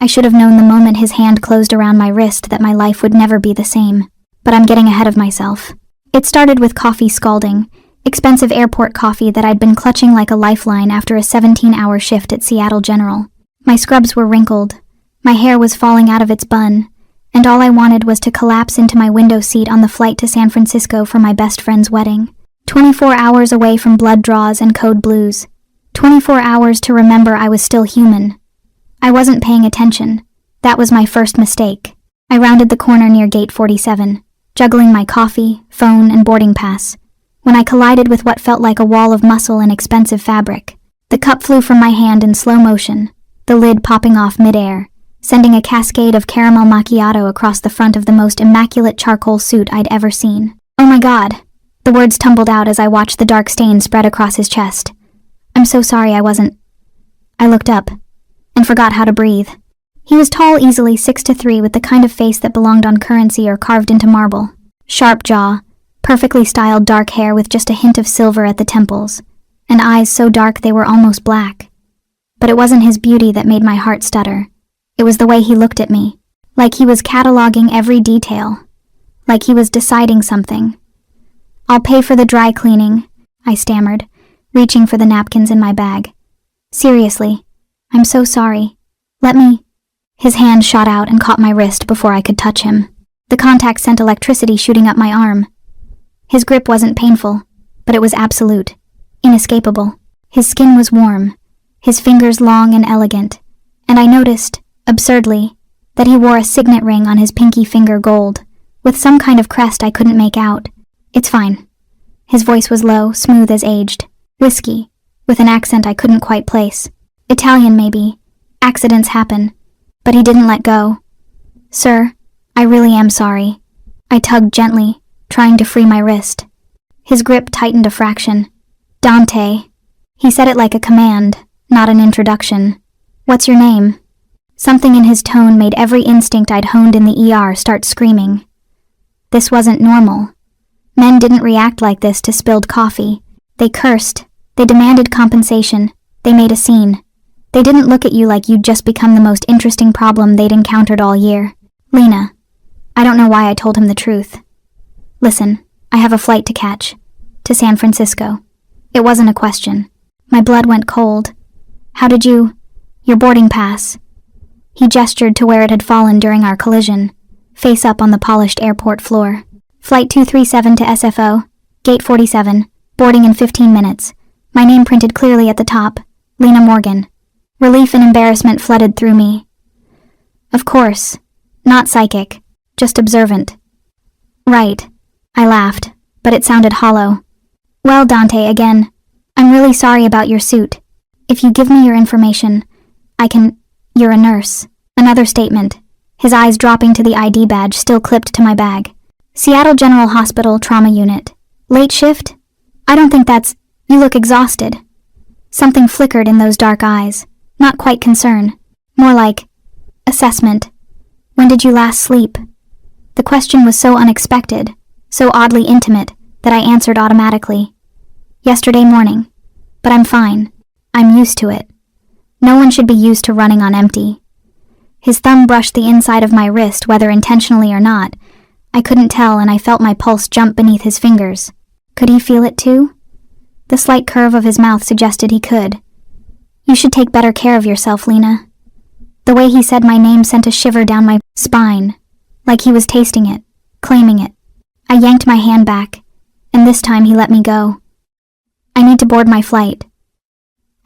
I should have known the moment his hand closed around my wrist that my life would never be the same. But I'm getting ahead of myself. It started with coffee scalding, expensive airport coffee that I'd been clutching like a lifeline after a 17-hour shift at Seattle General. My scrubs were wrinkled, my hair was falling out of its bun, and all I wanted was to collapse into my window seat on the flight to San Francisco for my best friend's wedding. 24 hours away from blood draws and code blues. 24 hours to remember I was still human. I wasn't paying attention. That was my first mistake. I rounded the corner near gate 47, juggling my coffee, phone, and boarding pass, when I collided with what felt like a wall of muscle and expensive fabric. The cup flew from my hand in slow motion, the lid popping off midair, sending a cascade of caramel macchiato across the front of the most immaculate charcoal suit I'd ever seen. "Oh my God!" The words tumbled out as I watched the dark stain spread across his chest. "I'm so sorry I wasn't..." I looked up, and forgot how to breathe. He was tall, easily 6'3", with the kind of face that belonged on currency or carved into marble. Sharp jaw, perfectly styled dark hair with just a hint of silver at the temples, and eyes so dark they were almost black. But it wasn't his beauty that made my heart stutter. It was the way he looked at me, like he was cataloging every detail, like he was deciding something. "I'll pay for the dry cleaning," I stammered, reaching for the napkins in my bag. "Seriously, I'm so sorry. Let me..." His hand shot out and caught my wrist before I could touch him. The contact sent electricity shooting up my arm. His grip wasn't painful, but it was absolute, inescapable. His skin was warm, his fingers long and elegant, and I noticed, absurdly, that he wore a signet ring on his pinky finger gold, with some kind of crest I couldn't make out. "It's fine." His voice was low, smooth as aged. Whiskey, with an accent I couldn't quite place. Italian, maybe. Accidents happen. But he didn't let go. "Sir, I really am sorry." I tugged gently, trying to free my wrist. His grip tightened a fraction. "Dante." He said it like a command, not an introduction. "What's your name?" Something in his tone made every instinct I'd honed in the ER start screaming. This wasn't normal. Men didn't react like this to spilled coffee. They cursed. They demanded compensation. They made a scene. They didn't look at you like you'd just become the most interesting problem they'd encountered all year. "Lena." I don't know why I told him the truth. "Listen, I have a flight to catch. To San Francisco." It wasn't a question. My blood went cold. "How did you..." "Your boarding pass." He gestured to where it had fallen during our collision, face up on the polished airport floor. "Flight 237 to SFO, gate 47, boarding in 15 minutes. My name printed clearly at the top, Lena Morgan." Relief and embarrassment flooded through me. Of course, not psychic, just observant. "Right," I laughed, but it sounded hollow. "Well, Dante, again, I'm really sorry about your suit. If you give me your information, I can..." "You're a nurse." Another statement, his eyes dropping to the ID badge still clipped to my bag. "Seattle General Hospital Trauma Unit. Late shift? I don't think that's..." "You look exhausted." Something flickered in those dark eyes. Not quite concern. More like assessment. "When did you last sleep?" The question was so unexpected, so oddly intimate, that I answered automatically. "Yesterday morning. But I'm fine. I'm used to it. No one should be used to running on empty." His thumb brushed the inside of my wrist, whether intentionally or not. I couldn't tell, and I felt my pulse jump beneath his fingers. Could he feel it too? The slight curve of his mouth suggested he could. "You should take better care of yourself, Lena." The way he said my name sent a shiver down my spine, like he was tasting it, claiming it. I yanked my hand back, and this time he let me go. "I need to board my flight."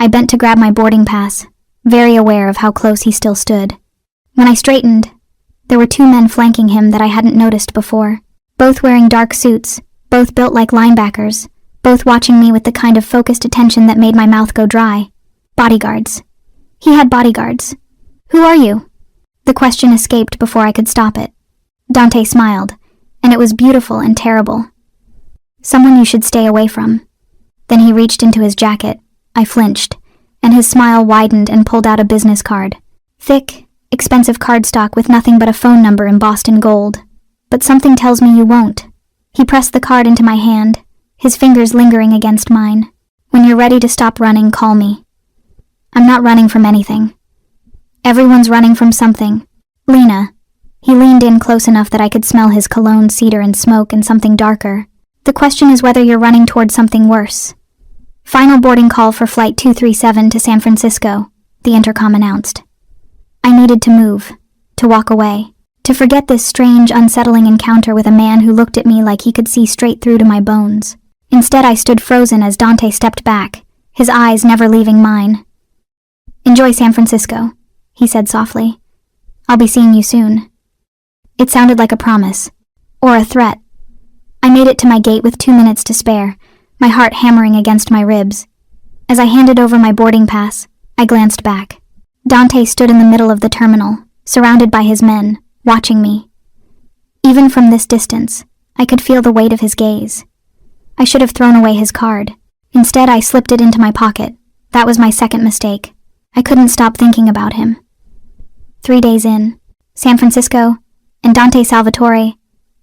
I bent to grab my boarding pass, very aware of how close he still stood. When I straightened, there were two men flanking him that I hadn't noticed before, both wearing dark suits, both built like linebackers, both watching me with the kind of focused attention that made my mouth go dry. Bodyguards. He had bodyguards. "Who are you?" The question escaped before I could stop it. Dante smiled, and it was beautiful and terrible. "Someone you should stay away from." Then he reached into his jacket. I flinched, and his smile widened and pulled out a business card. Thick, expensive cardstock with nothing but a phone number embossed in gold. "But something tells me you won't." He pressed the card into my hand, his fingers lingering against mine. "When you're ready to stop running, call me." "I'm not running from anything." Everyone's running from something. Lena. He leaned in close enough that I could smell his cologne, cedar, and smoke and something darker. The question is whether you're running toward something worse. Final boarding call for Flight 237 to San Francisco, the intercom announced. I needed to move, to walk away, to forget this strange, unsettling encounter with a man who looked at me like he could see straight through to my bones. Instead, I stood frozen as Dante stepped back, his eyes never leaving mine. "Enjoy San Francisco," he said softly. "I'll be seeing you soon." It sounded like a promise, or a threat. I made it to my gate with 2 minutes to spare, my heart hammering against my ribs. As I handed over my boarding pass, I glanced back. Dante stood in the middle of the terminal, surrounded by his men, watching me. Even from this distance, I could feel the weight of his gaze. I should have thrown away his card. Instead, I slipped it into my pocket. That was my second mistake. I couldn't stop thinking about him. 3 days in, San Francisco, and Dante Salvatore.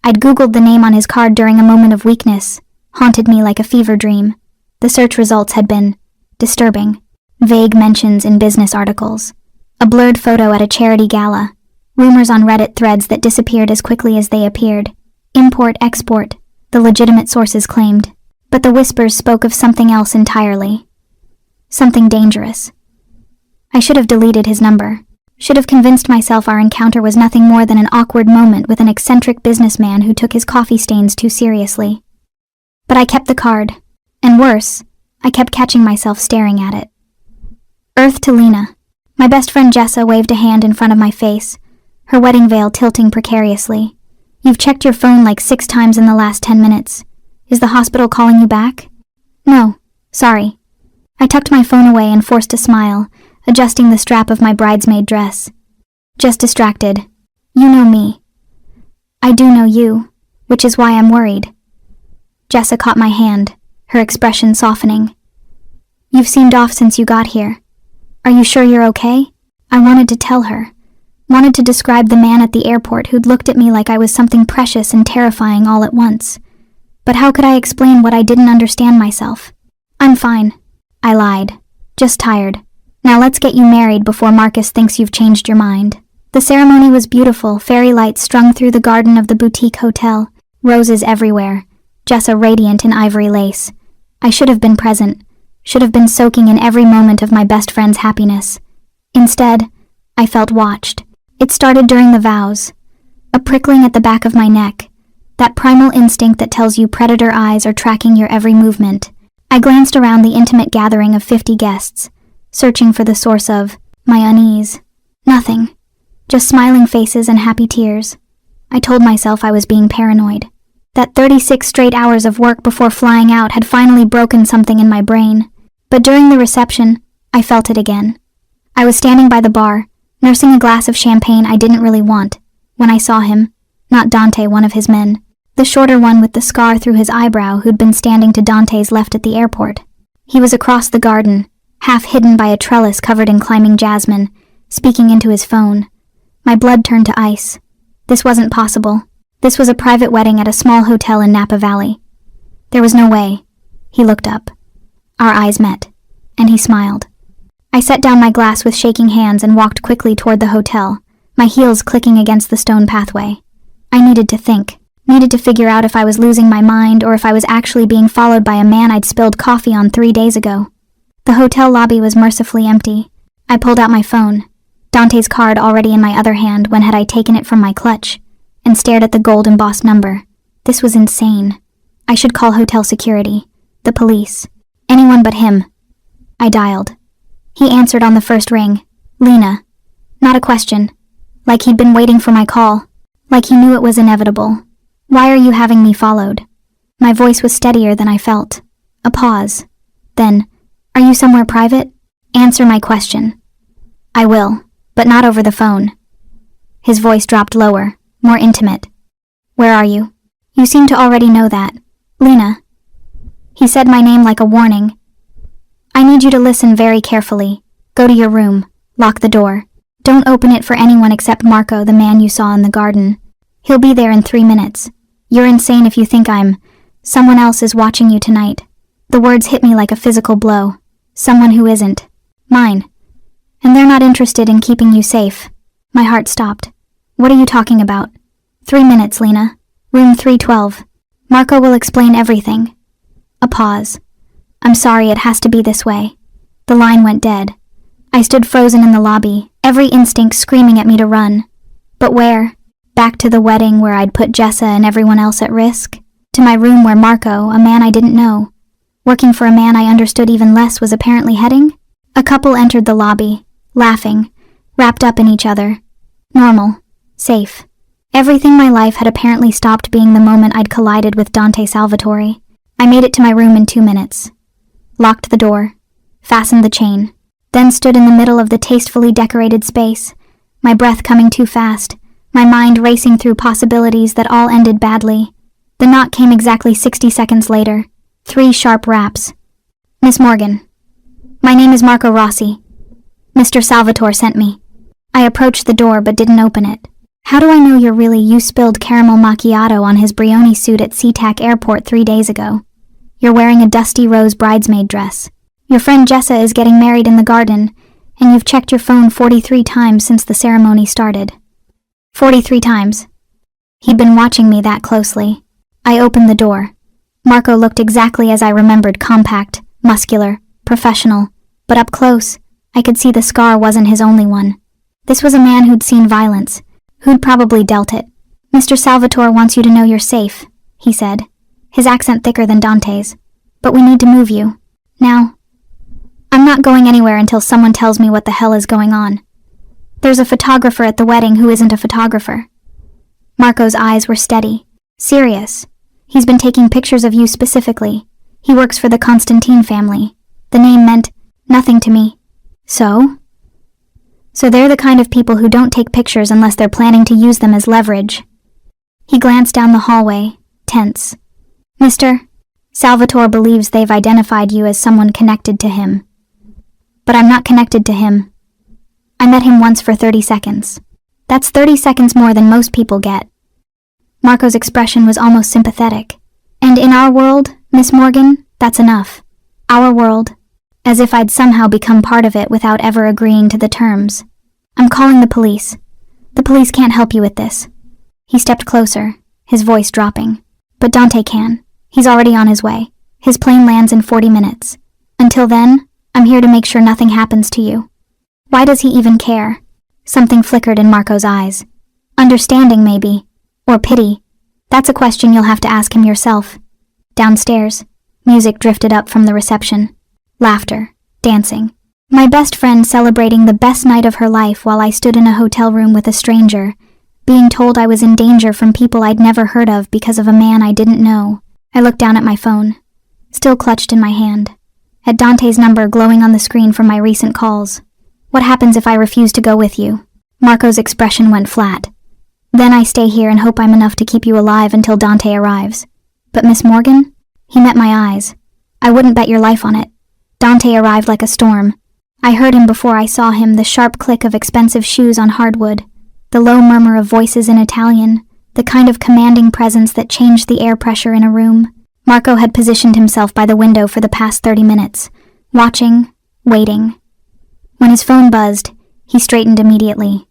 I'd Googled the name on his card during a moment of weakness, haunted me like a fever dream. The search results had been disturbing. Vague mentions in business articles. A blurred photo at a charity gala. Rumors on Reddit threads that disappeared as quickly as they appeared. Import-export, the legitimate sources claimed. But the whispers spoke of something else entirely. Something dangerous. I should have deleted his number. Should have convinced myself our encounter was nothing more than an awkward moment with an eccentric businessman who took his coffee stains too seriously. But I kept the card. And worse, I kept catching myself staring at it. Earth to Lena. My best friend Jessa waved a hand in front of my face, her wedding veil tilting precariously. "You've checked your phone like 6 times in the last 10 minutes. Is the hospital calling you back?" "No, sorry." I tucked my phone away and forced a smile, adjusting the strap of my bridesmaid dress. "Just distracted. You know me." "I do know you, which is why I'm worried." Jessa caught my hand, her expression softening. "You've seemed off since you got here. Are you sure you're okay?" I wanted to tell her. Wanted to describe the man at the airport who'd looked at me like I was something precious and terrifying all at once. But how could I explain what I didn't understand myself? "I'm fine," I lied. "Just tired. Now let's get you married before Marcus thinks you've changed your mind." The ceremony was beautiful, fairy lights strung through the garden of the boutique hotel, roses everywhere, Jessa radiant in ivory lace. I should have been present, should have been soaking in every moment of my best friend's happiness. Instead, I felt watched. It started during the vows. A prickling at the back of my neck, that primal instinct that tells you predator eyes are tracking your every movement. I glanced around the intimate gathering of 50 guests, searching for the source of my unease. Nothing. Just smiling faces and happy tears. I told myself I was being paranoid. That 36 straight hours of work before flying out had finally broken something in my brain. But during the reception, I felt it again. I was standing by the bar, nursing a glass of champagne I didn't really want, when I saw him, not Dante, one of his men, the shorter one with the scar through his eyebrow who'd been standing to Dante's left at the airport. He was across the garden, half hidden by a trellis covered in climbing jasmine, speaking into his phone. My blood turned to ice. This wasn't possible. This was a private wedding at a small hotel in Napa Valley. There was no way. He looked up. Our eyes met, and he smiled. I set down my glass with shaking hands and walked quickly toward the hotel, my heels clicking against the stone pathway. I needed to think, needed to figure out if I was losing my mind or if I was actually being followed by a man I'd spilled coffee on 3 days ago. The hotel lobby was mercifully empty. I pulled out my phone, Dante's card already in my other hand when had I taken it from my clutch, and stared at the gold embossed number. This was insane. I should call hotel security, the police, anyone but him. I dialed. He answered on the first ring. Lena. Not a question. Like he'd been waiting for my call. Like he knew it was inevitable. "Why are you having me followed?" My voice was steadier than I felt. A pause. Then, "Are you somewhere private? Answer my question." "I will, but not over the phone." His voice dropped lower, more intimate. "Where are you?" "You seem to already know that. Lena." He said my name like a warning. "I need you to listen very carefully. Go to your room. Lock the door. Don't open it for anyone except Marco, the man you saw in the garden. He'll be there in 3 minutes. You're insane if you think someone else is watching you tonight." The words hit me like a physical blow. Someone who isn't. Mine. And they're not interested in keeping you safe. My heart stopped. What are you talking about? 3 minutes, Lena. Room 312. Marco will explain everything. A pause. I'm sorry it has to be this way. The line went dead. I stood frozen in the lobby, every instinct screaming at me to run. But where? Back to the wedding where I'd put Jessa and everyone else at risk? To my room where Marco, a man I didn't know, working for a man I understood even less, was apparently heading? A couple entered the lobby, laughing, wrapped up in each other. Normal. Safe. Everything my life had apparently stopped being the moment I'd collided with Dante Salvatore. I made it to my room in 2 minutes. Locked the door. Fastened the chain. Then stood in the middle of the tastefully decorated space, my breath coming too fast, my mind racing through possibilities that all ended badly. The knock came exactly 60 seconds later. 3 sharp raps. Miss Morgan. My name is Marco Rossi. Mr. Salvatore sent me. I approached the door but didn't open it. How do I know you're really you spilled caramel macchiato on his Brioni suit at SeaTac Airport 3 days ago? You're wearing a dusty rose bridesmaid dress. Your friend Jessa is getting married in the garden, and you've checked your phone 43 times since the ceremony started. 43 times. He'd been watching me that closely. I opened the door. Marco looked exactly as I remembered, compact, muscular, professional, but up close, I could see the scar wasn't his only one. This was a man who'd seen violence, who'd probably dealt it. Mr. Salvatore wants you to know you're safe, he said, his accent thicker than Dante's. But we need to move you. Now. I'm not going anywhere until someone tells me what the hell is going on. There's a photographer at the wedding who isn't a photographer. Marco's eyes were steady, serious. He's been taking pictures of you specifically. He works for the Constantine family. The name meant nothing to me. So they're the kind of people who don't take pictures unless they're planning to use them as leverage. He glanced down the hallway, tense. Mr. Salvatore believes they've identified you as someone connected to him. But I'm not connected to him. I met him once for 30 seconds. That's 30 seconds more than most people get. Marco's expression was almost sympathetic. And in our world, Miss Morgan, that's enough. Our world. As if I'd somehow become part of it without ever agreeing to the terms. I'm calling the police. The police can't help you with this. He stepped closer, his voice dropping. But Dante can. He's already on his way. His plane lands in 40 minutes. Until then, I'm here to make sure nothing happens to you. Why does he even care? Something flickered in Marco's eyes. Understanding, maybe. Or pity. That's a question you'll have to ask him yourself. Downstairs, music drifted up from the reception. Laughter. Dancing. My best friend celebrating the best night of her life while I stood in a hotel room with a stranger, being told I was in danger from people I'd never heard of because of a man I didn't know. I looked down at my phone, still clutched in my hand, at Dante's number glowing on the screen from my recent calls. What happens if I refuse to go with you? Marco's expression went flat. Then I stay here and hope I'm enough to keep you alive until Dante arrives. But Miss Morgan? He met my eyes. I wouldn't bet your life on it. Dante arrived like a storm. I heard him before I saw him, the sharp click of expensive shoes on hardwood, the low murmur of voices in Italian, the kind of commanding presence that changed the air pressure in a room. Marco had positioned himself by the window for the past 30 minutes, watching, waiting. When his phone buzzed, he straightened immediately.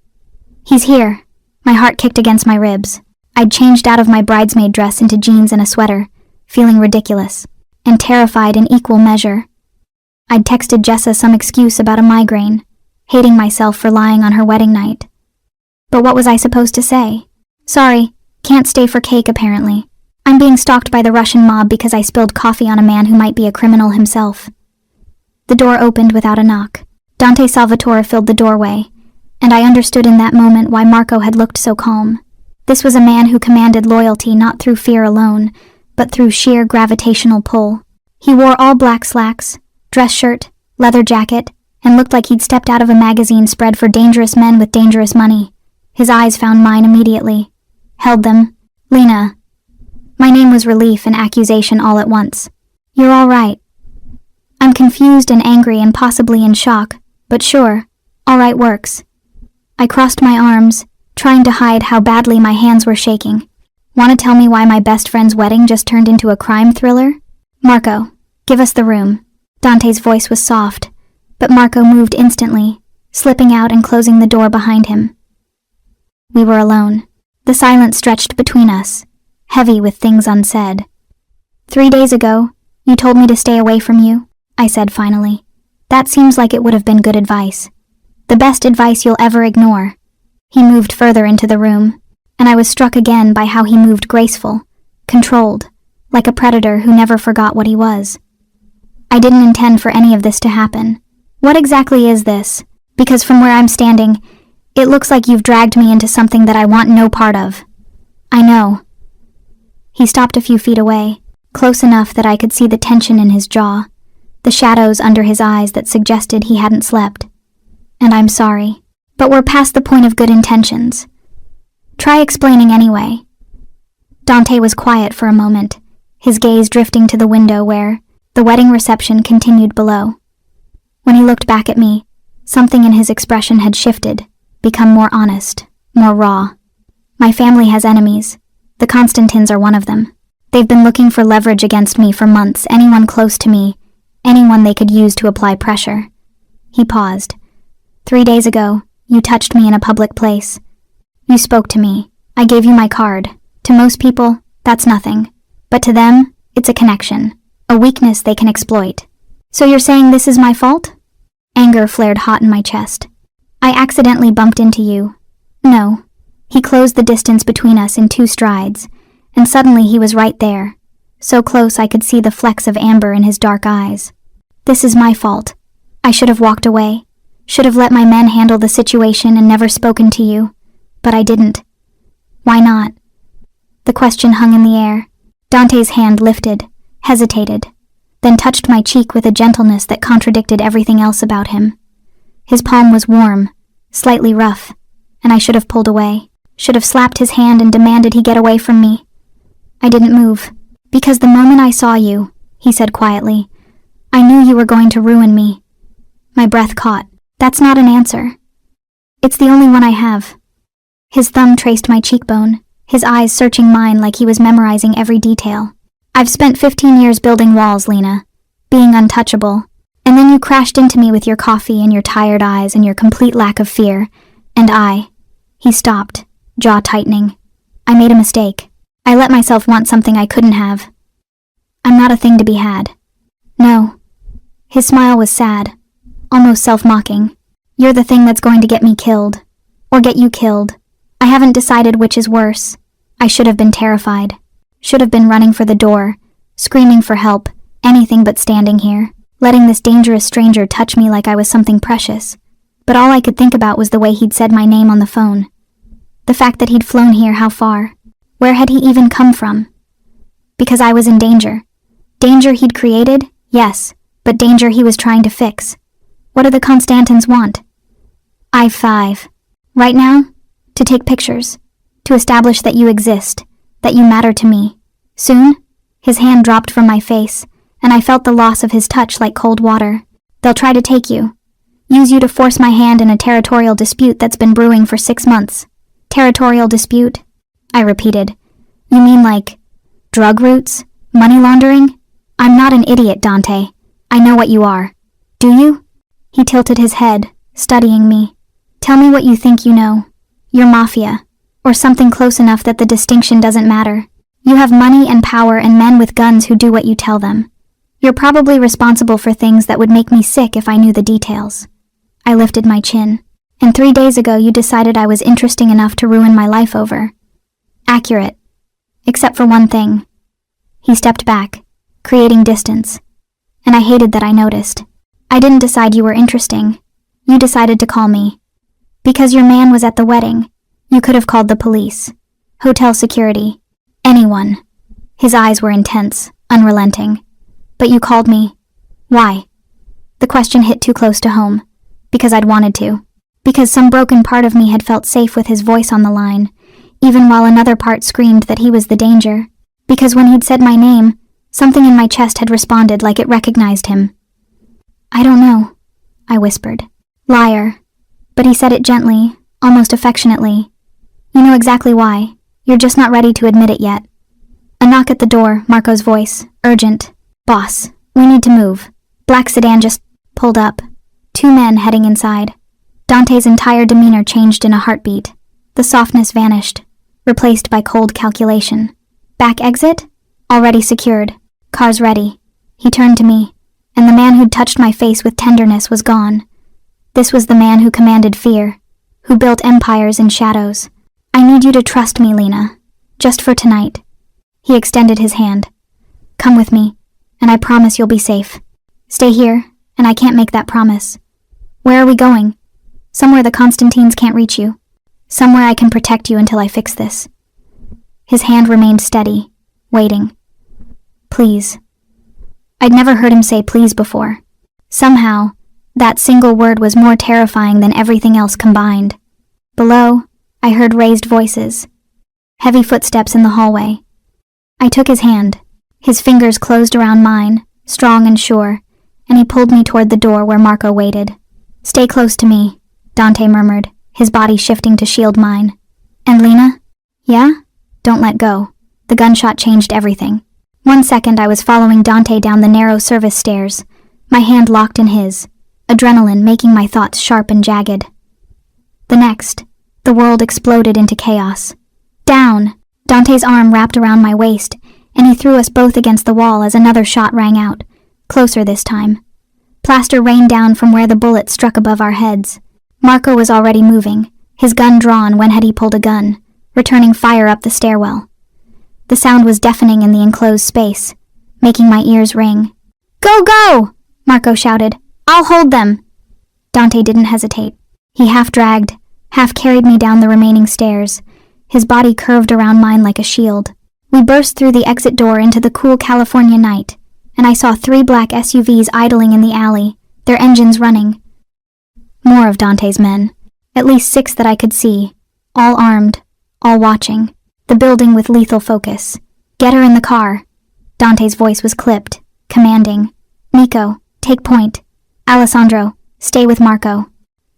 He's here. My heart kicked against my ribs. I'd changed out of my bridesmaid dress into jeans and a sweater, feeling ridiculous, and terrified in equal measure. I'd texted Jessa some excuse about a migraine, hating myself for lying on her wedding night. But what was I supposed to say? Sorry, can't stay for cake apparently. I'm being stalked by the Russian mob because I spilled coffee on a man who might be a criminal himself. The door opened without a knock. Dante Salvatore filled the doorway, and I understood in that moment why Marco had looked so calm. This was a man who commanded loyalty not through fear alone, but through sheer gravitational pull. He wore all black slacks, dress shirt, leather jacket, and looked like he'd stepped out of a magazine spread for dangerous men with dangerous money. His eyes found mine immediately. Held them. Lena. My name was relief and accusation all at once. You're all right. I'm confused and angry and possibly in shock, but sure, all right works. I crossed my arms, trying to hide how badly my hands were shaking. Want to tell me why my best friend's wedding just turned into a crime thriller? Marco, give us the room. Dante's voice was soft, but Marco moved instantly, slipping out and closing the door behind him. We were alone. The silence stretched between us, heavy with things unsaid. 3 days ago, you told me to stay away from you, I said finally. That seems like it would have been good advice. The best advice you'll ever ignore. He moved further into the room, and I was struck again by how he moved graceful, controlled, like a predator who never forgot what he was. I didn't intend for any of this to happen. What exactly is this? Because from where I'm standing, it looks like you've dragged me into something that I want no part of. I know. He stopped a few feet away, close enough that I could see the tension in his jaw, the shadows under his eyes that suggested he hadn't slept. And I'm sorry, but we're past the point of good intentions. Try explaining anyway. Dante was quiet for a moment, his gaze drifting to the window where the wedding reception continued below. When he looked back at me, something in his expression had shifted, become more honest, more raw. My family has enemies. The Constantins are one of them. They've been looking for leverage against me for months, anyone close to me, anyone they could use to apply pressure. He paused. 3 days ago, you touched me in a public place. You spoke to me. I gave you my card. To most people, that's nothing. But to them, it's a connection, a weakness they can exploit. So you're saying this is my fault? Anger flared hot in my chest. I accidentally bumped into you. No. He closed the distance between us in 2 strides, and suddenly he was right there, so close I could see the flecks of amber in his dark eyes. This is my fault. I should have walked away, should have let my men handle the situation and never spoken to you, but I didn't. Why not? The question hung in the air. Dante's hand lifted, hesitated, then touched my cheek with a gentleness that contradicted everything else about him. His palm was warm, slightly rough, and I should have pulled away, should have slapped his hand and demanded he get away from me. I didn't move, because the moment I saw you, he said quietly, I knew you were going to ruin me. My breath caught. That's not an answer. It's the only one I have. His thumb traced my cheekbone, his eyes searching mine like he was memorizing every detail. I've spent 15 years building walls, Lena, being untouchable, and then you crashed into me with your coffee and your tired eyes and your complete lack of fear, and He stopped, jaw tightening. I made a mistake. I let myself want something I couldn't have. I'm not a thing to be had. No. His smile was sad, almost self-mocking. You're the thing that's going to get me killed, or get you killed. I haven't decided which is worse. I should have been terrified. Should have been running for the door, screaming for help, anything but standing here, letting this dangerous stranger touch me like I was something precious. But all I could think about was the way he'd said my name on the phone. The fact that he'd flown here, how far? Where had he even come from? Because I was in danger. Danger he'd created? Yes, but danger he was trying to fix. What do the Constantins want? I-5. Right now? To take pictures. To establish that you exist, that you matter to me. Soon? His hand dropped from my face, and I felt the loss of his touch like cold water. They'll try to take you. Use you to force my hand in a territorial dispute that's been brewing for 6 months. Territorial dispute? I repeated. You mean like drug routes? Money laundering? I'm not an idiot, Dante. I know what you are. Do you? He tilted his head, studying me. Tell me what you think you know. You're Mafia, or something close enough that the distinction doesn't matter. You have money and power and men with guns who do what you tell them. You're probably responsible for things that would make me sick if I knew the details. I lifted my chin. And 3 days ago you decided I was interesting enough to ruin my life over. Accurate. Except for one thing. He stepped back, creating distance. And I hated that I noticed. I didn't decide you were interesting. You decided to call me. Because your man was at the wedding, you could have called the police, hotel security, anyone. His eyes were intense, unrelenting. But you called me. Why? The question hit too close to home. Because I'd wanted to. Because some broken part of me had felt safe with his voice on the line, even while another part screamed that he was the danger. Because when he'd said my name, something in my chest had responded like it recognized him. I don't know, I whispered. Liar. But he said it gently, almost affectionately. You know exactly why. You're just not ready to admit it yet. A knock at the door, Marco's voice, urgent. Boss, we need to move. Black sedan just pulled up. 2 men heading inside. Dante's entire demeanor changed in a heartbeat. The softness vanished, replaced by cold calculation. Back exit? Already secured. Cars ready. He turned to me, and the man who'd touched my face with tenderness was gone. This was the man who commanded fear, who built empires in shadows. I need you to trust me, Lena. Just for tonight. He extended his hand. Come with me, and I promise you'll be safe. Stay here, and I can't make that promise. Where are we going? Somewhere the Constantines can't reach you. Somewhere I can protect you until I fix this. His hand remained steady, waiting. Please. I'd never heard him say please before. Somehow, that single word was more terrifying than everything else combined. Below, I heard raised voices. Heavy footsteps in the hallway. I took his hand. His fingers closed around mine, strong and sure, and he pulled me toward the door where Marco waited. Stay close to me, Dante murmured, his body shifting to shield mine. And Lena? Yeah? Don't let go. The gunshot changed everything. 1 second I was following Dante down the narrow service stairs, my hand locked in his, adrenaline making my thoughts sharp and jagged. The next, the world exploded into chaos. Down! Dante's arm wrapped around my waist, and he threw us both against the wall as another shot rang out, closer this time. Plaster rained down from where the bullet struck above our heads. Marco was already moving, his gun drawn when had he pulled a gun, returning fire up the stairwell. The sound was deafening in the enclosed space, making my ears ring. Go, go! Marco shouted. I'll hold them! Dante didn't hesitate. He half-dragged, half-carried me down the remaining stairs, his body curved around mine like a shield. We burst through the exit door into the cool California night, and I saw 3 black SUVs idling in the alley, their engines running. More of Dante's men, at least 6 that I could see, all armed, all watching, the building with lethal focus. Get her in the car. Dante's voice was clipped, commanding. Nico, take point. Alessandro, stay with Marco.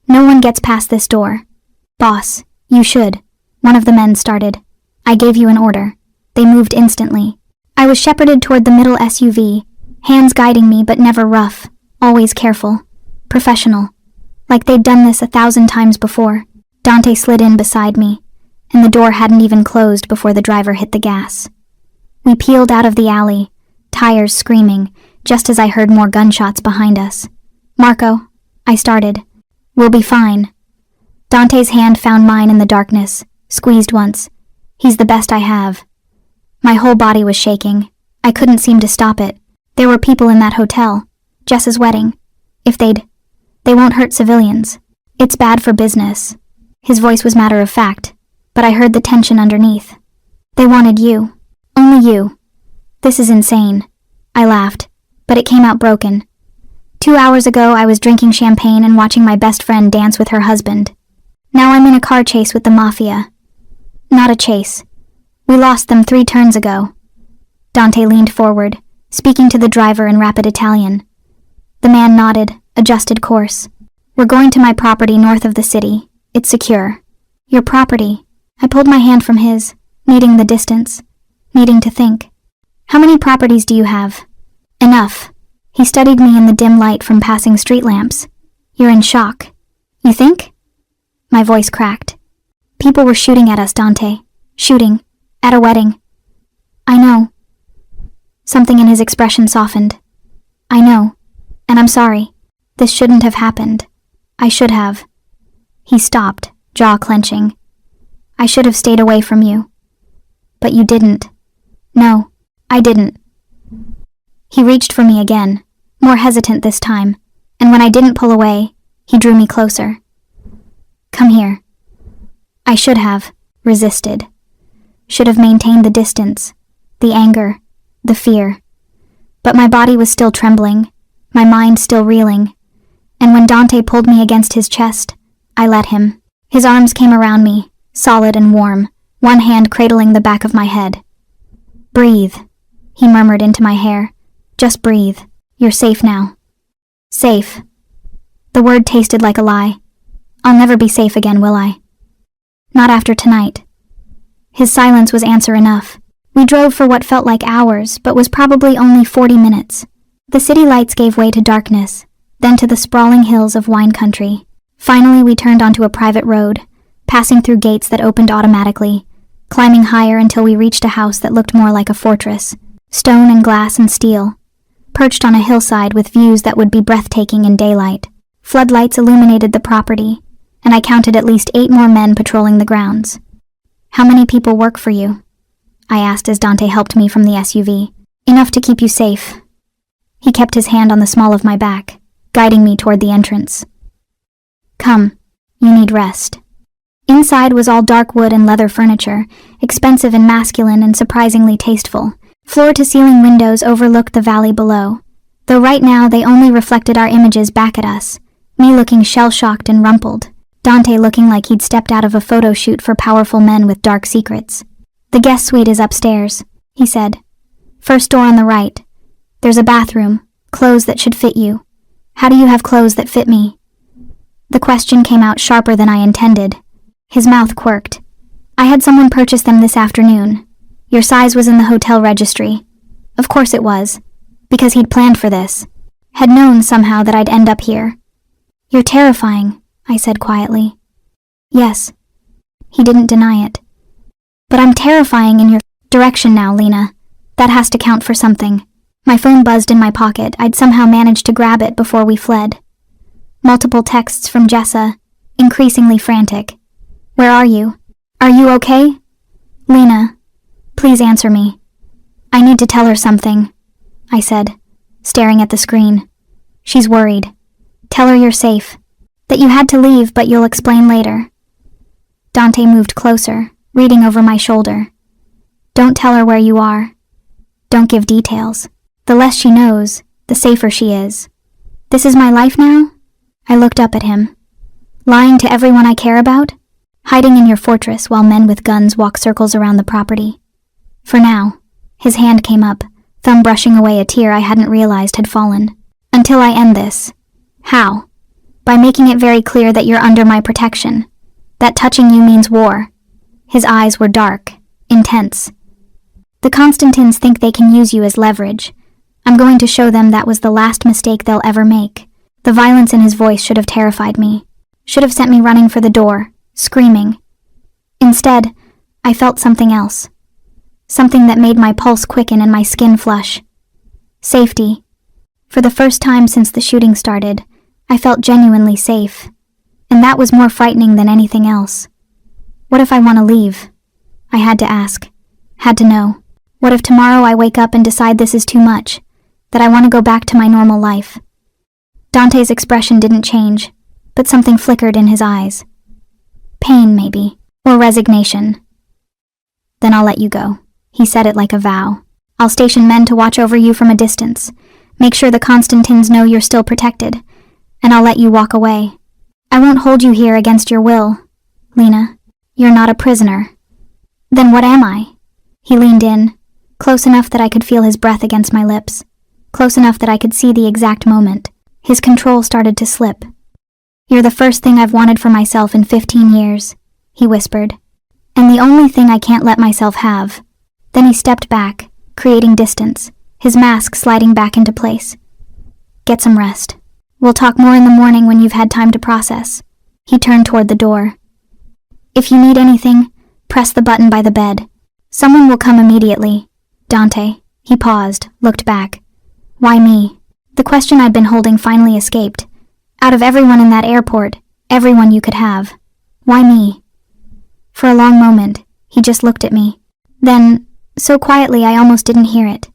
No one gets past this door. Boss, you should. One of the men started. I gave you an order. They moved instantly. I was shepherded toward the middle SUV, hands guiding me but never rough, always careful, professional, like they'd done this 1,000 times before. Dante slid in beside me, and the door hadn't even closed before the driver hit the gas. We peeled out of the alley, tires screaming, just as I heard more gunshots behind us. Marco, I started. We'll be fine. Dante's hand found mine in the darkness, squeezed once. He's the best I have. My whole body was shaking. I couldn't seem to stop it. There were people in that hotel. Jess's wedding. They won't hurt civilians. It's bad for business. His voice was matter of fact, but I heard the tension underneath. They wanted you. Only you. This is insane. I laughed, but it came out broken. 2 hours ago I was drinking champagne and watching my best friend dance with her husband. Now I'm in a car chase with the Mafia. Not a chase. We lost them 3 turns ago. Dante leaned forward, speaking to the driver in rapid Italian. The man nodded, adjusted course. We're going to my property north of the city. It's secure. Your property. I pulled my hand from his, needing the distance, needing to think. How many properties do you have? Enough. He studied me in the dim light from passing street lamps. You're in shock. You think? My voice cracked. People were shooting at us, Dante. Shooting. At a wedding. I know. Something in his expression softened. I know. And I'm sorry. This shouldn't have happened. I should have. He stopped, jaw clenching. I should have stayed away from you. But you didn't. No, I didn't. He reached for me again, more hesitant this time, and when I didn't pull away, he drew me closer. Come here. I should have resisted. Should have maintained the distance, the anger, the fear. But my body was still trembling, my mind still reeling, and when Dante pulled me against his chest, I let him. His arms came around me, solid and warm, one hand cradling the back of my head. Breathe, he murmured into my hair. Just breathe. You're safe now. Safe. The word tasted like a lie. I'll never be safe again, will I? Not after tonight. His silence was answer enough. We drove for what felt like hours, but was probably only 40 minutes. The city lights gave way to darkness, then to the sprawling hills of wine country. Finally, we turned onto a private road, passing through gates that opened automatically, climbing higher until we reached a house that looked more like a fortress, stone and glass and steel, perched on a hillside with views that would be breathtaking in daylight. Floodlights illuminated the property, and I counted at least 8 more men patrolling the grounds. "How many people work for you?" I asked as Dante helped me from the SUV. "Enough to keep you safe." He kept his hand on the small of my back, guiding me toward the entrance. "Come, you need rest." Inside was all dark wood and leather furniture, expensive and masculine and surprisingly tasteful. Floor-to-ceiling windows overlooked the valley below, though right now they only reflected our images back at us, me looking shell-shocked and rumpled, Dante looking like he'd stepped out of a photo shoot for powerful men with dark secrets. "The guest suite is upstairs," he said. "First door on the right. There's a bathroom, clothes that should fit you. How do you have clothes that fit me?" The question came out sharper than I intended. His mouth quirked. "I had someone purchase them this afternoon. Your size was in the hotel registry." Of course it was, because he'd planned for this. Had known somehow that I'd end up here. "You're terrifying," I said quietly. "Yes." He didn't deny it. "But I'm terrifying in your direction now, Lena. That has to count for something." My phone buzzed in my pocket. I'd somehow managed to grab it before we fled. Multiple texts from Jessa, increasingly frantic. "Where are you? Are you okay? Lena, please answer me. I need to tell her something," I said, staring at the screen. "She's worried. Tell her you're safe. That you had to leave, but you'll explain later." Dante moved closer, reading over my shoulder. "Don't tell her where you are. Don't give details. The less she knows, the safer she is. This is my life now?" I looked up at him. "Lying to everyone I care about? Hiding in your fortress while men with guns walk circles around the property? For now." His hand came up, thumb brushing away a tear I hadn't realized had fallen. "Until I end this." "How?" "By making it very clear that you're under my protection. That touching you means war." His eyes were dark, intense. "The Constantines think they can use you as leverage. I'm going to show them that was the last mistake they'll ever make." The violence in his voice should have terrified me. Should have sent me running for the door, screaming. Instead, I felt something else. Something that made my pulse quicken and my skin flush. Safety. For the first time since the shooting started, I felt genuinely safe. And that was more frightening than anything else. What if I want to leave? I had to ask. Had to know. What if tomorrow I wake up and decide this is too much? That I want to go back to my normal life? Dante's expression didn't change, but something flickered in his eyes. Pain, maybe, or resignation. "Then I'll let you go." He said it like a vow. "I'll station men to watch over you from a distance, make sure the Constantines know you're still protected, and I'll let you walk away. I won't hold you here against your will, Lena. You're not a prisoner." "Then what am I?" He leaned in, close enough that I could feel his breath against my lips, close enough that I could see the exact moment. His control started to slip. "You're the first thing I've wanted for myself in 15 years, he whispered. "And the only thing I can't let myself have." Then he stepped back, creating distance, his mask sliding back into place. "Get some rest. We'll talk more in the morning when you've had time to process." He turned toward the door. "If you need anything, press the button by the bed. Someone will come immediately." "Dante." He paused, looked back. "Why me?" The question I'd been holding finally escaped. Out of everyone in that airport, everyone you could have. Why me? For a long moment, he just looked at me. Then, so quietly I almost didn't hear it.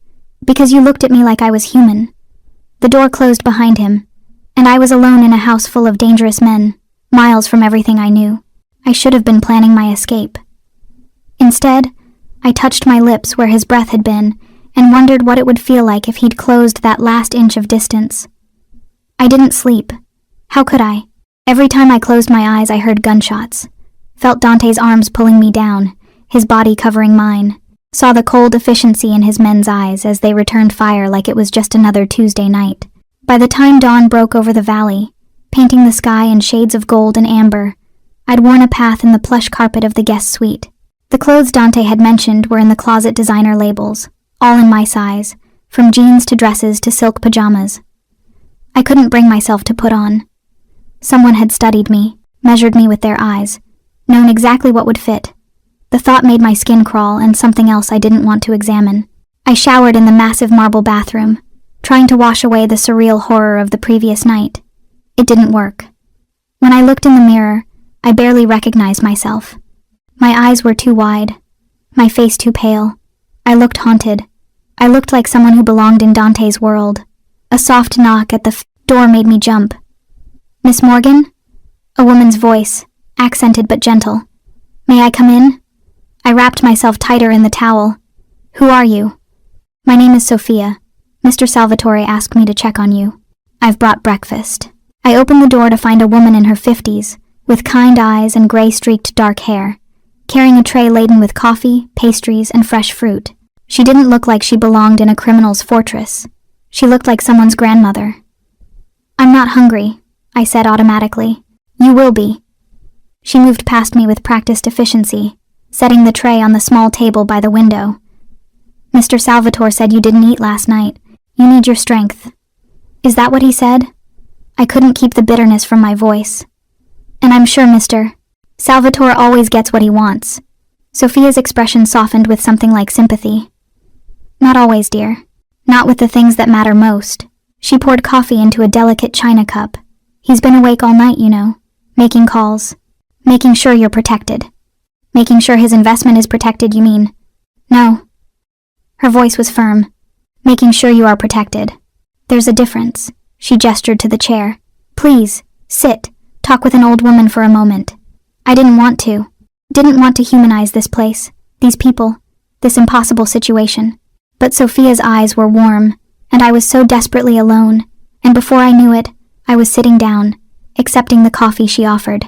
"Because you looked at me like I was human." The door closed behind him, and I was alone in a house full of dangerous men, miles from everything I knew. I should have been planning my escape. Instead, I touched my lips where his breath had been, and wondered what it would feel like if he'd closed that last inch of distance. I didn't sleep. How could I? Every time I closed my eyes, I heard gunshots. Felt Dante's arms pulling me down, his body covering mine. Saw the cold efficiency in his men's eyes as they returned fire like it was just another Tuesday night. By the time dawn broke over the valley, painting the sky in shades of gold and amber, I'd worn a path in the plush carpet of the guest suite. The clothes Dante had mentioned were in the closet designer labels, all in my size, from jeans to dresses to silk pajamas. I couldn't bring myself to put on. Someone had studied me, measured me with their eyes, known exactly what would fit. The thought made my skin crawl, and something else I didn't want to examine. I showered in the massive marble bathroom, trying to wash away the surreal horror of the previous night. It didn't work. When I looked in the mirror, I barely recognized myself. My eyes were too wide, my face too pale. I looked haunted. I looked like someone who belonged in Dante's world. A soft knock at the door made me jump. "Miss Morgan?" A woman's voice, accented but gentle. "May I come in?" I wrapped myself tighter in the towel. "Who are you?" "My name is Sophia. Mr. Salvatore asked me to check on you. I've brought breakfast." I opened the door to find a woman in her 50s, with kind eyes and gray-streaked dark hair, carrying a tray laden with coffee, pastries, and fresh fruit. She didn't look like she belonged in a criminal's fortress. She looked like someone's grandmother. "I'm not hungry," I said automatically. "You will be." She moved past me with practiced efficiency, setting the tray on the small table by the window. "Mr. Salvatore said you didn't eat last night. You need your strength." "Is that what he said?" I couldn't keep the bitterness from my voice. "And I'm sure Mr. Salvatore always gets what he wants." Sophia's expression softened with something like sympathy. "Not always, dear. Not with the things that matter most." She poured coffee into a delicate china cup. "He's been awake all night, you know, making calls, making sure you're protected." "Making sure his investment is protected, you mean?" "No." Her voice was firm. "Making sure you are protected. There's a difference." She gestured to the chair. "Please, sit. Talk with an old woman for a moment." I didn't want to. Didn't want to humanize this place, these people, this impossible situation. But Sophia's eyes were warm, and I was so desperately alone, and before I knew it, I was sitting down, accepting the coffee she offered.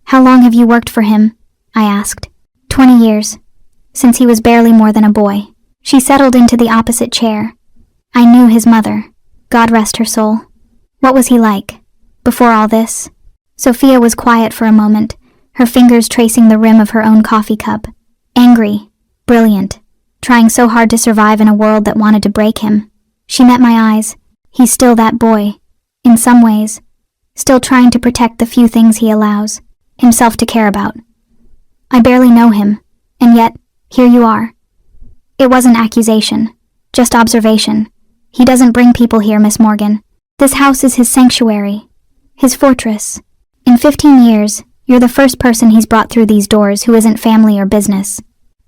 "How long have you worked for him?" I asked. 20 years, since he was barely more than a boy." She settled into the opposite chair. "I knew his mother. God rest her soul." "What was he like, before all this?" Sophia was quiet for a moment, her fingers tracing the rim of her own coffee cup. "Angry, brilliant, trying so hard to survive in a world that wanted to break him." She met my eyes. "He's still that boy, in some ways, still trying to protect the few things he allows himself to care about. I barely know him, and yet, here you are." It wasn't accusation, just observation. "He doesn't bring people here, Miss Morgan. This house is his sanctuary, his fortress. In 15 years, you're the first person he's brought through these doors who isn't family or business."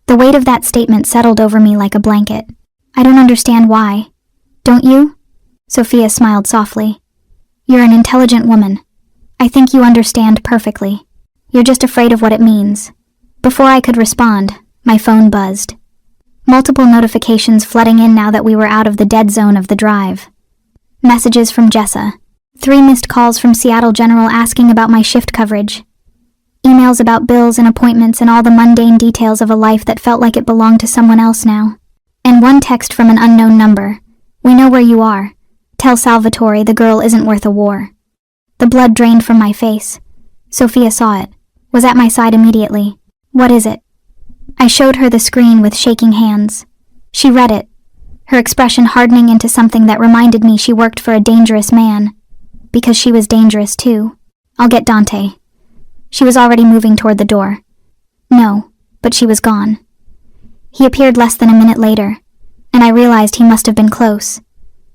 The weight of that statement settled over me like a blanket. "I don't understand why. Don't you?" Sophia smiled softly. "You're an intelligent woman. I think you understand perfectly. You're just afraid of what it means." Before I could respond, my phone buzzed. Multiple notifications flooding in now that we were out of the dead zone of the drive. Messages from Jessa. 3 missed calls from Seattle General asking about my shift coverage. Emails about bills and appointments and all the mundane details of a life that felt like it belonged to someone else now. And one text from an unknown number. "We know where you are. Tell Salvatore the girl isn't worth a war." The blood drained from my face. Sophia saw it, was at my side immediately. "What is it?" I showed her the screen with shaking hands. She read it, her expression hardening into something that reminded me she worked for a dangerous man. Because she was dangerous too. "I'll get Dante." She was already moving toward the door. No, but she was gone. He appeared less than a minute later, and I realized he must have been close.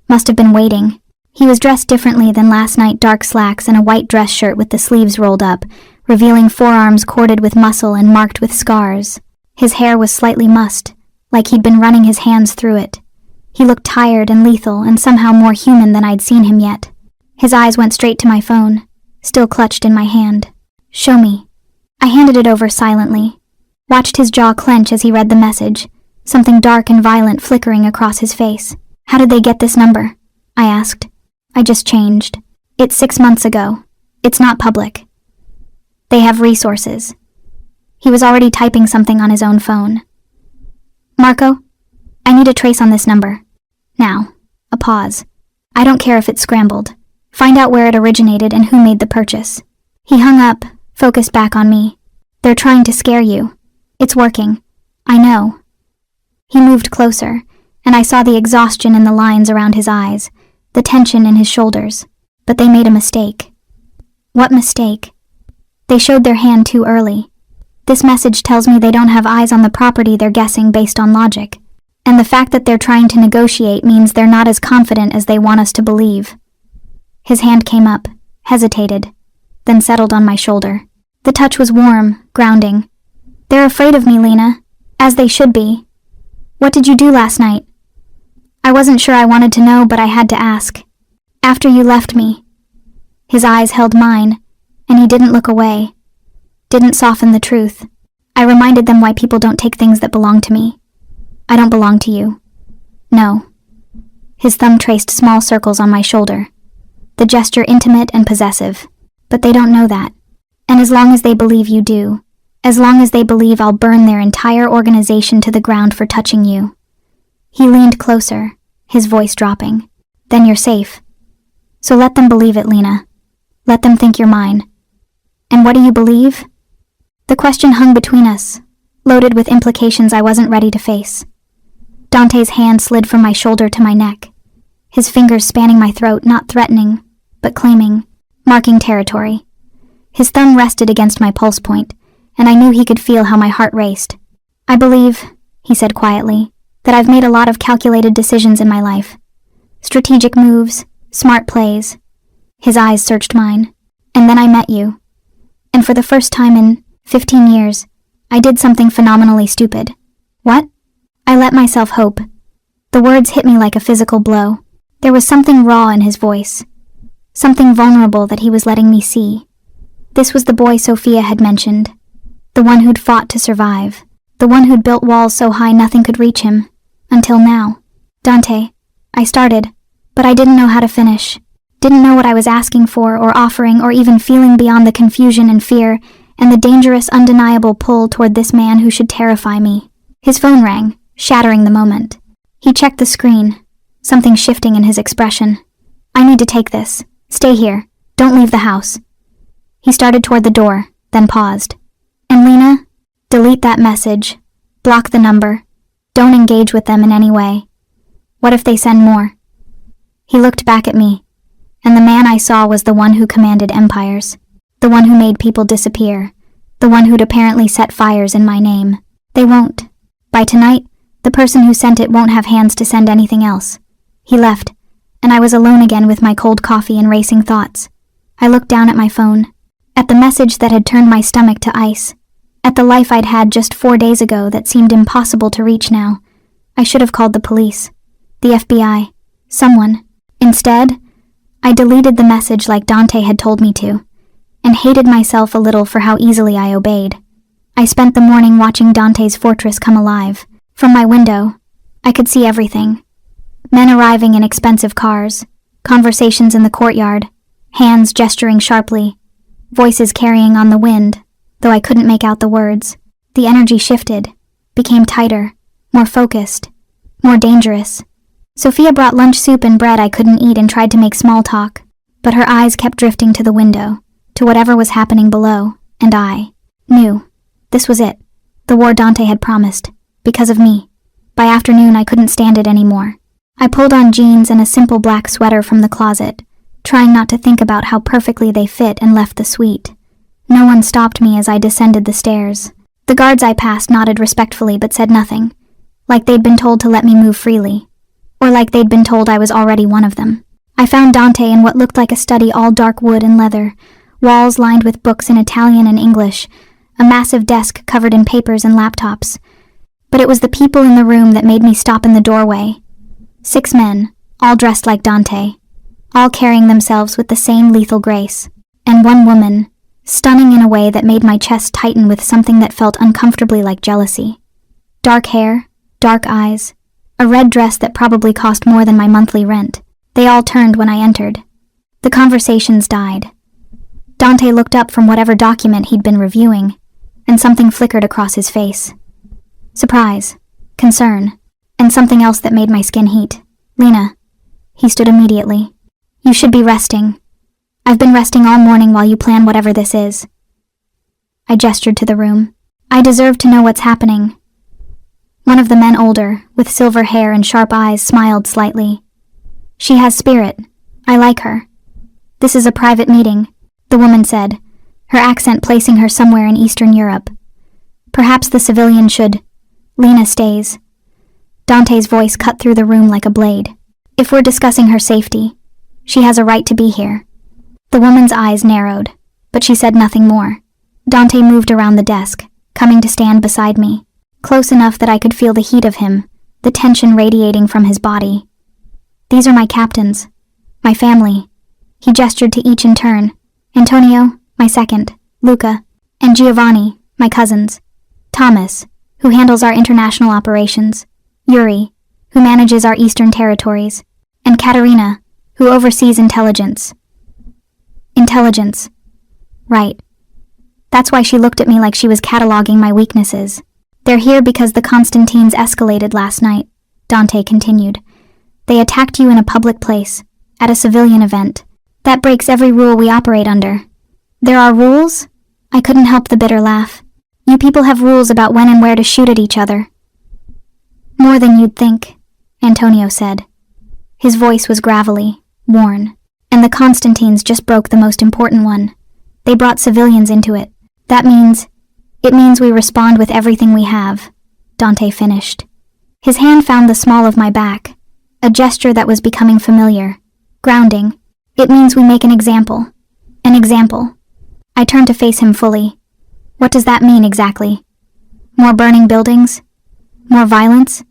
Must have been waiting. He was dressed differently than last night, dark slacks and a white dress shirt with the sleeves rolled up, revealing forearms corded with muscle and marked with scars. His hair was slightly mussed, like he'd been running his hands through it. He looked tired and lethal and somehow more human than I'd seen him yet. His eyes went straight to my phone, still clutched in my hand. "Show me." I handed it over silently, watched his jaw clench as he read the message, something dark and violent flickering across his face. "How did they get this number?" I asked. "I just changed. It's 6 months ago. It's not public. They have resources." He was already typing something on his own phone. "Marco, I need a trace on this number. Now." A pause. "I don't care if it's scrambled. Find out where it originated and who made the purchase." He hung up, focused back on me. "They're trying to scare you. It's working. I know." He moved closer, and I saw the exhaustion in the lines around his eyes, the tension in his shoulders. But they made a mistake. What mistake? They showed their hand too early. This message tells me they don't have eyes on the property they're guessing based on logic. And the fact that they're trying to negotiate means they're not as confident as they want us to believe. His hand came up, hesitated, then settled on my shoulder. The touch was warm, grounding. They're afraid of me, Lena, as they should be. What did you do last night? I wasn't sure I wanted to know, but I had to ask. After you left me. His eyes held mine, and he didn't look away. Didn't soften the truth. I reminded them why people don't take things that belong to me. I don't belong to you. No. His thumb traced small circles on my shoulder. The gesture intimate and possessive. But they don't know that. And as long as they believe you do, as long as they believe I'll burn their entire organization to the ground for touching you. He leaned closer, his voice dropping. Then you're safe. So let them believe it, Lena. Let them think you're mine. And what do you believe? The question hung between us, loaded with implications I wasn't ready to face. Dante's hand slid from my shoulder to my neck, his fingers spanning my throat, not threatening, but claiming, marking territory. His thumb rested against my pulse point, and I knew he could feel how my heart raced. I believe, he said quietly, that I've made a lot of calculated decisions in my life. Strategic moves, smart plays. His eyes searched mine. And then I met you. And for the first time in 15 years, I did something phenomenally stupid. What? I let myself hope. The words hit me like a physical blow. There was something raw in his voice. Something vulnerable that he was letting me see. This was the boy Sophia had mentioned. The one who'd fought to survive. The one who'd built walls so high nothing could reach him. Until now. Dante, I started, but I didn't know how to finish. Didn't know what I was asking for or offering or even feeling beyond the confusion and fear and the dangerous, undeniable pull toward this man who should terrify me. His phone rang, shattering the moment. He checked the screen, something shifting in his expression. I need to take this. Stay here. Don't leave the house. He started toward the door, then paused. And Lena, delete that message. Block the number. Don't engage with them in any way. What if they send more? He looked back at me, and the man I saw was the one who commanded empires, the one who made people disappear, the one who'd apparently set fires in my name. They won't. By tonight, the person who sent it won't have hands to send anything else. He left, and I was alone again with my cold coffee and racing thoughts. I looked down at my phone, at the message that had turned my stomach to ice, at the life I'd had just 4 days ago that seemed impossible to reach now. I should have called the police, the FBI, someone. Instead, I deleted the message like Dante had told me to, and hated myself a little for how easily I obeyed. I spent the morning watching Dante's fortress come alive. From my window, I could see everything. Men arriving in expensive cars, conversations in the courtyard, hands gesturing sharply, voices carrying on the wind, though I couldn't make out the words. The energy shifted, became tighter, more focused, more dangerous. Sophia brought lunch soup and bread I couldn't eat and tried to make small talk, but her eyes kept drifting to the window, to whatever was happening below, and I knew. This was it. The war Dante had promised. Because of me. By afternoon, I couldn't stand it anymore. I pulled on jeans and a simple black sweater from the closet, trying not to think about how perfectly they fit, and left the suite. No one stopped me as I descended the stairs. The guards I passed nodded respectfully but said nothing, like they'd been told to let me move freely, or like they'd been told I was already one of them. I found Dante in what looked like a study, all dark wood and leather, walls lined with books in Italian and English, a massive desk covered in papers and laptops. But it was the people in the room that made me stop in the doorway. 6 men, all dressed like Dante, all carrying themselves with the same lethal grace, and 1 woman, stunning in a way that made my chest tighten with something that felt uncomfortably like jealousy. Dark hair, dark eyes, a red dress that probably cost more than my monthly rent. They all turned when I entered. The conversations died. Dante looked up from whatever document he'd been reviewing, and something flickered across his face. Surprise, concern, and something else that made my skin heat. Lena. He stood immediately. You should be resting. I've been resting all morning while you plan whatever this is. I gestured to the room. I deserve to know what's happening. One of the men, older, with silver hair and sharp eyes, smiled slightly. She has spirit. I like her. This is a private meeting. the woman said, her accent placing her somewhere in Eastern Europe. Perhaps the civilian should. Lena stays. Dante's voice cut through the room like a blade. If we're discussing her safety, she has a right to be here. The woman's eyes narrowed, but she said nothing more. Dante moved around the desk, coming to stand beside me, close enough that I could feel the heat of him, the tension radiating from his body. These are my captains, my family. He gestured to each in turn. Antonio, my second, Luca, and Giovanni, my cousins. Thomas, who handles our international operations. Yuri, who manages our eastern territories. And Katerina, who oversees intelligence. Intelligence. Right. That's why she looked at me like she was cataloging my weaknesses. They're here because the Constantines escalated last night, Dante continued. They attacked you in a public place, at a civilian event. That breaks every rule we operate under. There are rules? I couldn't help the bitter laugh. You people have rules about when and where to shoot at each other. More than you'd think, Antonio said. His voice was gravelly, worn, and the Constantines just broke the most important one. They brought civilians into it. It means we respond with everything we have, Dante finished. His hand found the small of my back, a gesture that was becoming familiar. Grounding. It means we make an example. An example. I turned to face him fully. What does that mean exactly? More burning buildings? More violence?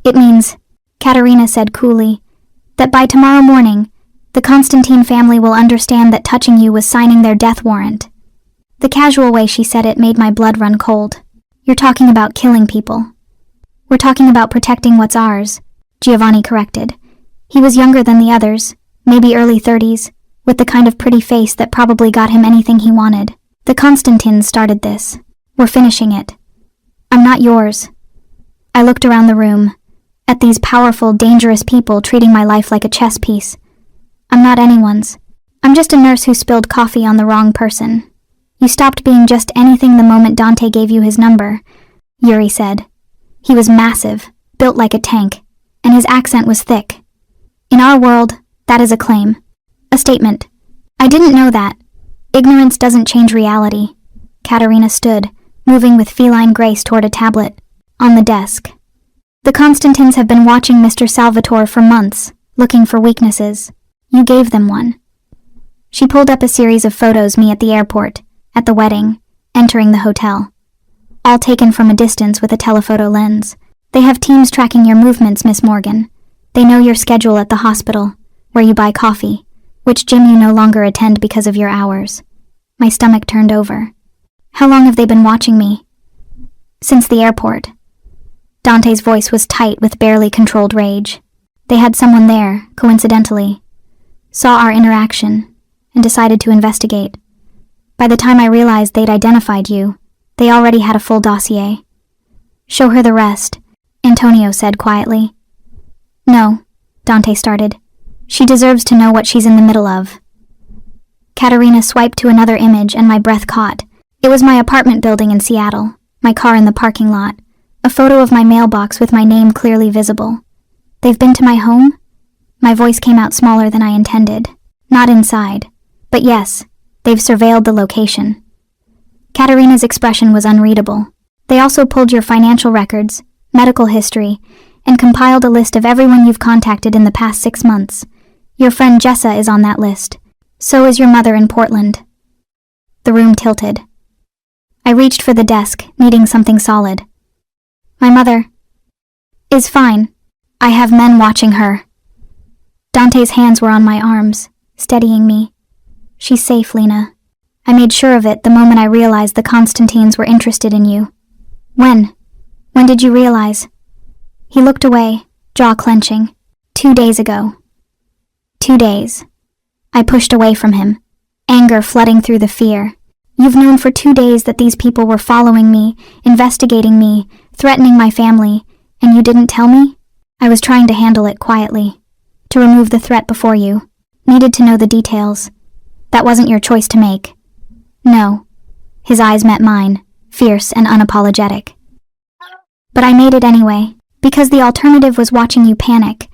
It means, Katerina said coolly, that by tomorrow morning, the Constantine family will understand that touching you was signing their death warrant. The casual way she said it made my blood run cold. You're talking about killing people. We're talking about protecting what's ours, Giovanni corrected. He was younger than the others, maybe early 30s, with the kind of pretty face that probably got him anything he wanted. The Constantines started this. We're finishing it. I'm not yours. I looked around the room, at these powerful, dangerous people treating my life like a chess piece. I'm not anyone's. I'm just a nurse who spilled coffee on the wrong person. You stopped being just anything the moment Dante gave you his number, Yuri said. He was massive, built like a tank, and his accent was thick. In our world, that is a claim. A statement. I didn't know that. Ignorance doesn't change reality. Katerina stood, moving with feline grace toward a tablet, on the desk. The Constantines have been watching Mr. Salvatore for months, looking for weaknesses. You gave them one. She pulled up a series of photos me at the airport, at the wedding, entering the hotel. All taken from a distance with a telephoto lens. They have teams tracking your movements, Miss Morgan. They know your schedule at the hospital, where you buy coffee, which gym you no longer attend because of your hours. My stomach turned over. How long have they been watching me? Since the airport. Dante's voice was tight with barely controlled rage. They had someone there, coincidentally. Saw our interaction, and decided to investigate. By the time I realized they'd identified you, they already had a full dossier. Show her the rest, Antonio said quietly. No, Dante started. She deserves to know what she's in the middle of. Katerina swiped to another image and my breath caught. It was my apartment building in Seattle, my car in the parking lot, a photo of my mailbox with my name clearly visible. They've been to my home? My voice came out smaller than I intended. Not inside. But yes, they've surveilled the location. Katerina's expression was unreadable. They also pulled your financial records, medical history, and compiled a list of everyone you've contacted in the past 6 months. Your friend Jessa is on that list. So is your mother in Portland. The room tilted. I reached for the desk, needing something solid. My mother is fine. I have men watching her. Dante's hands were on my arms, steadying me. She's safe, Lena. I made sure of it the moment I realized the Constantines were interested in you. When? When did you realize? He looked away, jaw clenching. 2 days ago. 2 days. I pushed away from him, anger flooding through the fear. You've known for 2 days that these people were following me, investigating me, threatening my family, and you didn't tell me? I was trying to handle it quietly. To remove the threat before you. Needed to know the details. That wasn't your choice to make. No. His eyes met mine, fierce and unapologetic. But I made it anyway, because the alternative was watching you panic,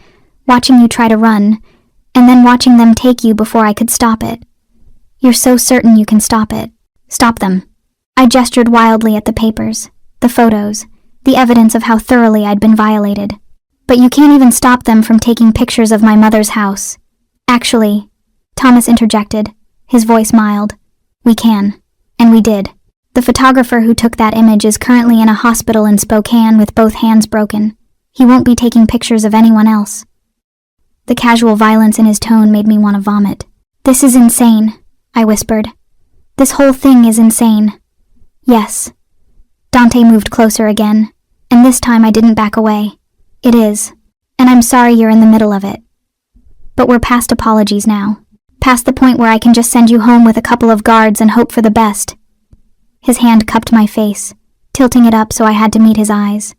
watching you try to run, and then watching them take you before I could stop it. You're so certain you can stop it. Stop them. I gestured wildly at the papers, the photos, the evidence of how thoroughly I'd been violated. But you can't even stop them from taking pictures of my mother's house. Actually, Thomas interjected, his voice mild. We can. And we did. The photographer who took that image is currently in a hospital in Spokane with both hands broken. He won't be taking pictures of anyone else. The casual violence in his tone made me want to vomit. This is insane, I whispered. This whole thing is insane. Yes. Dante moved closer again, and this time I didn't back away. It is, and I'm sorry you're in the middle of it. But we're past apologies now, past the point where I can just send you home with a couple of guards and hope for the best. His hand cupped my face, tilting it up so I had to meet his eyes.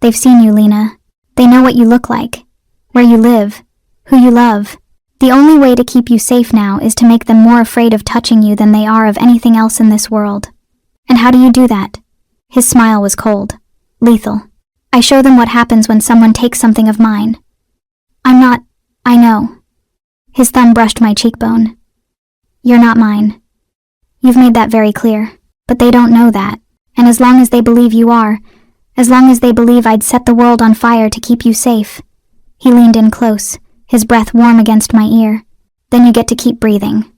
They've seen you, Lena. They know what you look like, where you live, who you love. The only way to keep you safe now is to make them more afraid of touching you than they are of anything else in this world. And how do you do that? His smile was cold, lethal. I show them what happens when someone takes something of mine. I know. His thumb brushed my cheekbone. You're not mine. You've made that very clear, but they don't know that, and as long as they believe you are, as long as they believe I'd set the world on fire to keep you safe. He leaned in close, his breath warm against my ear. Then you get to keep breathing.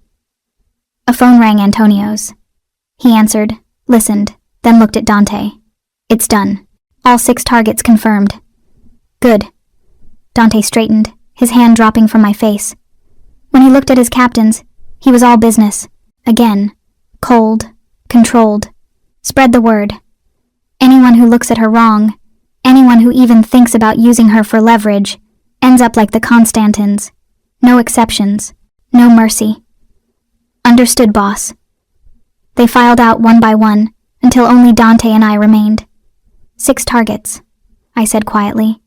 A phone rang Antonio's. He answered, listened, then looked at Dante. It's done. All 6 targets confirmed. Good. Dante straightened, his hand dropping from my face. When he looked at his captains, he was all business. Again. Cold. Controlled. Spread the word. Anyone who looks at her wrong, anyone who even thinks about using her for leverage, ends up like the Constantins. No exceptions. No mercy. Understood, boss. They filed out one by one, until only Dante and I remained. 6 targets, I said quietly.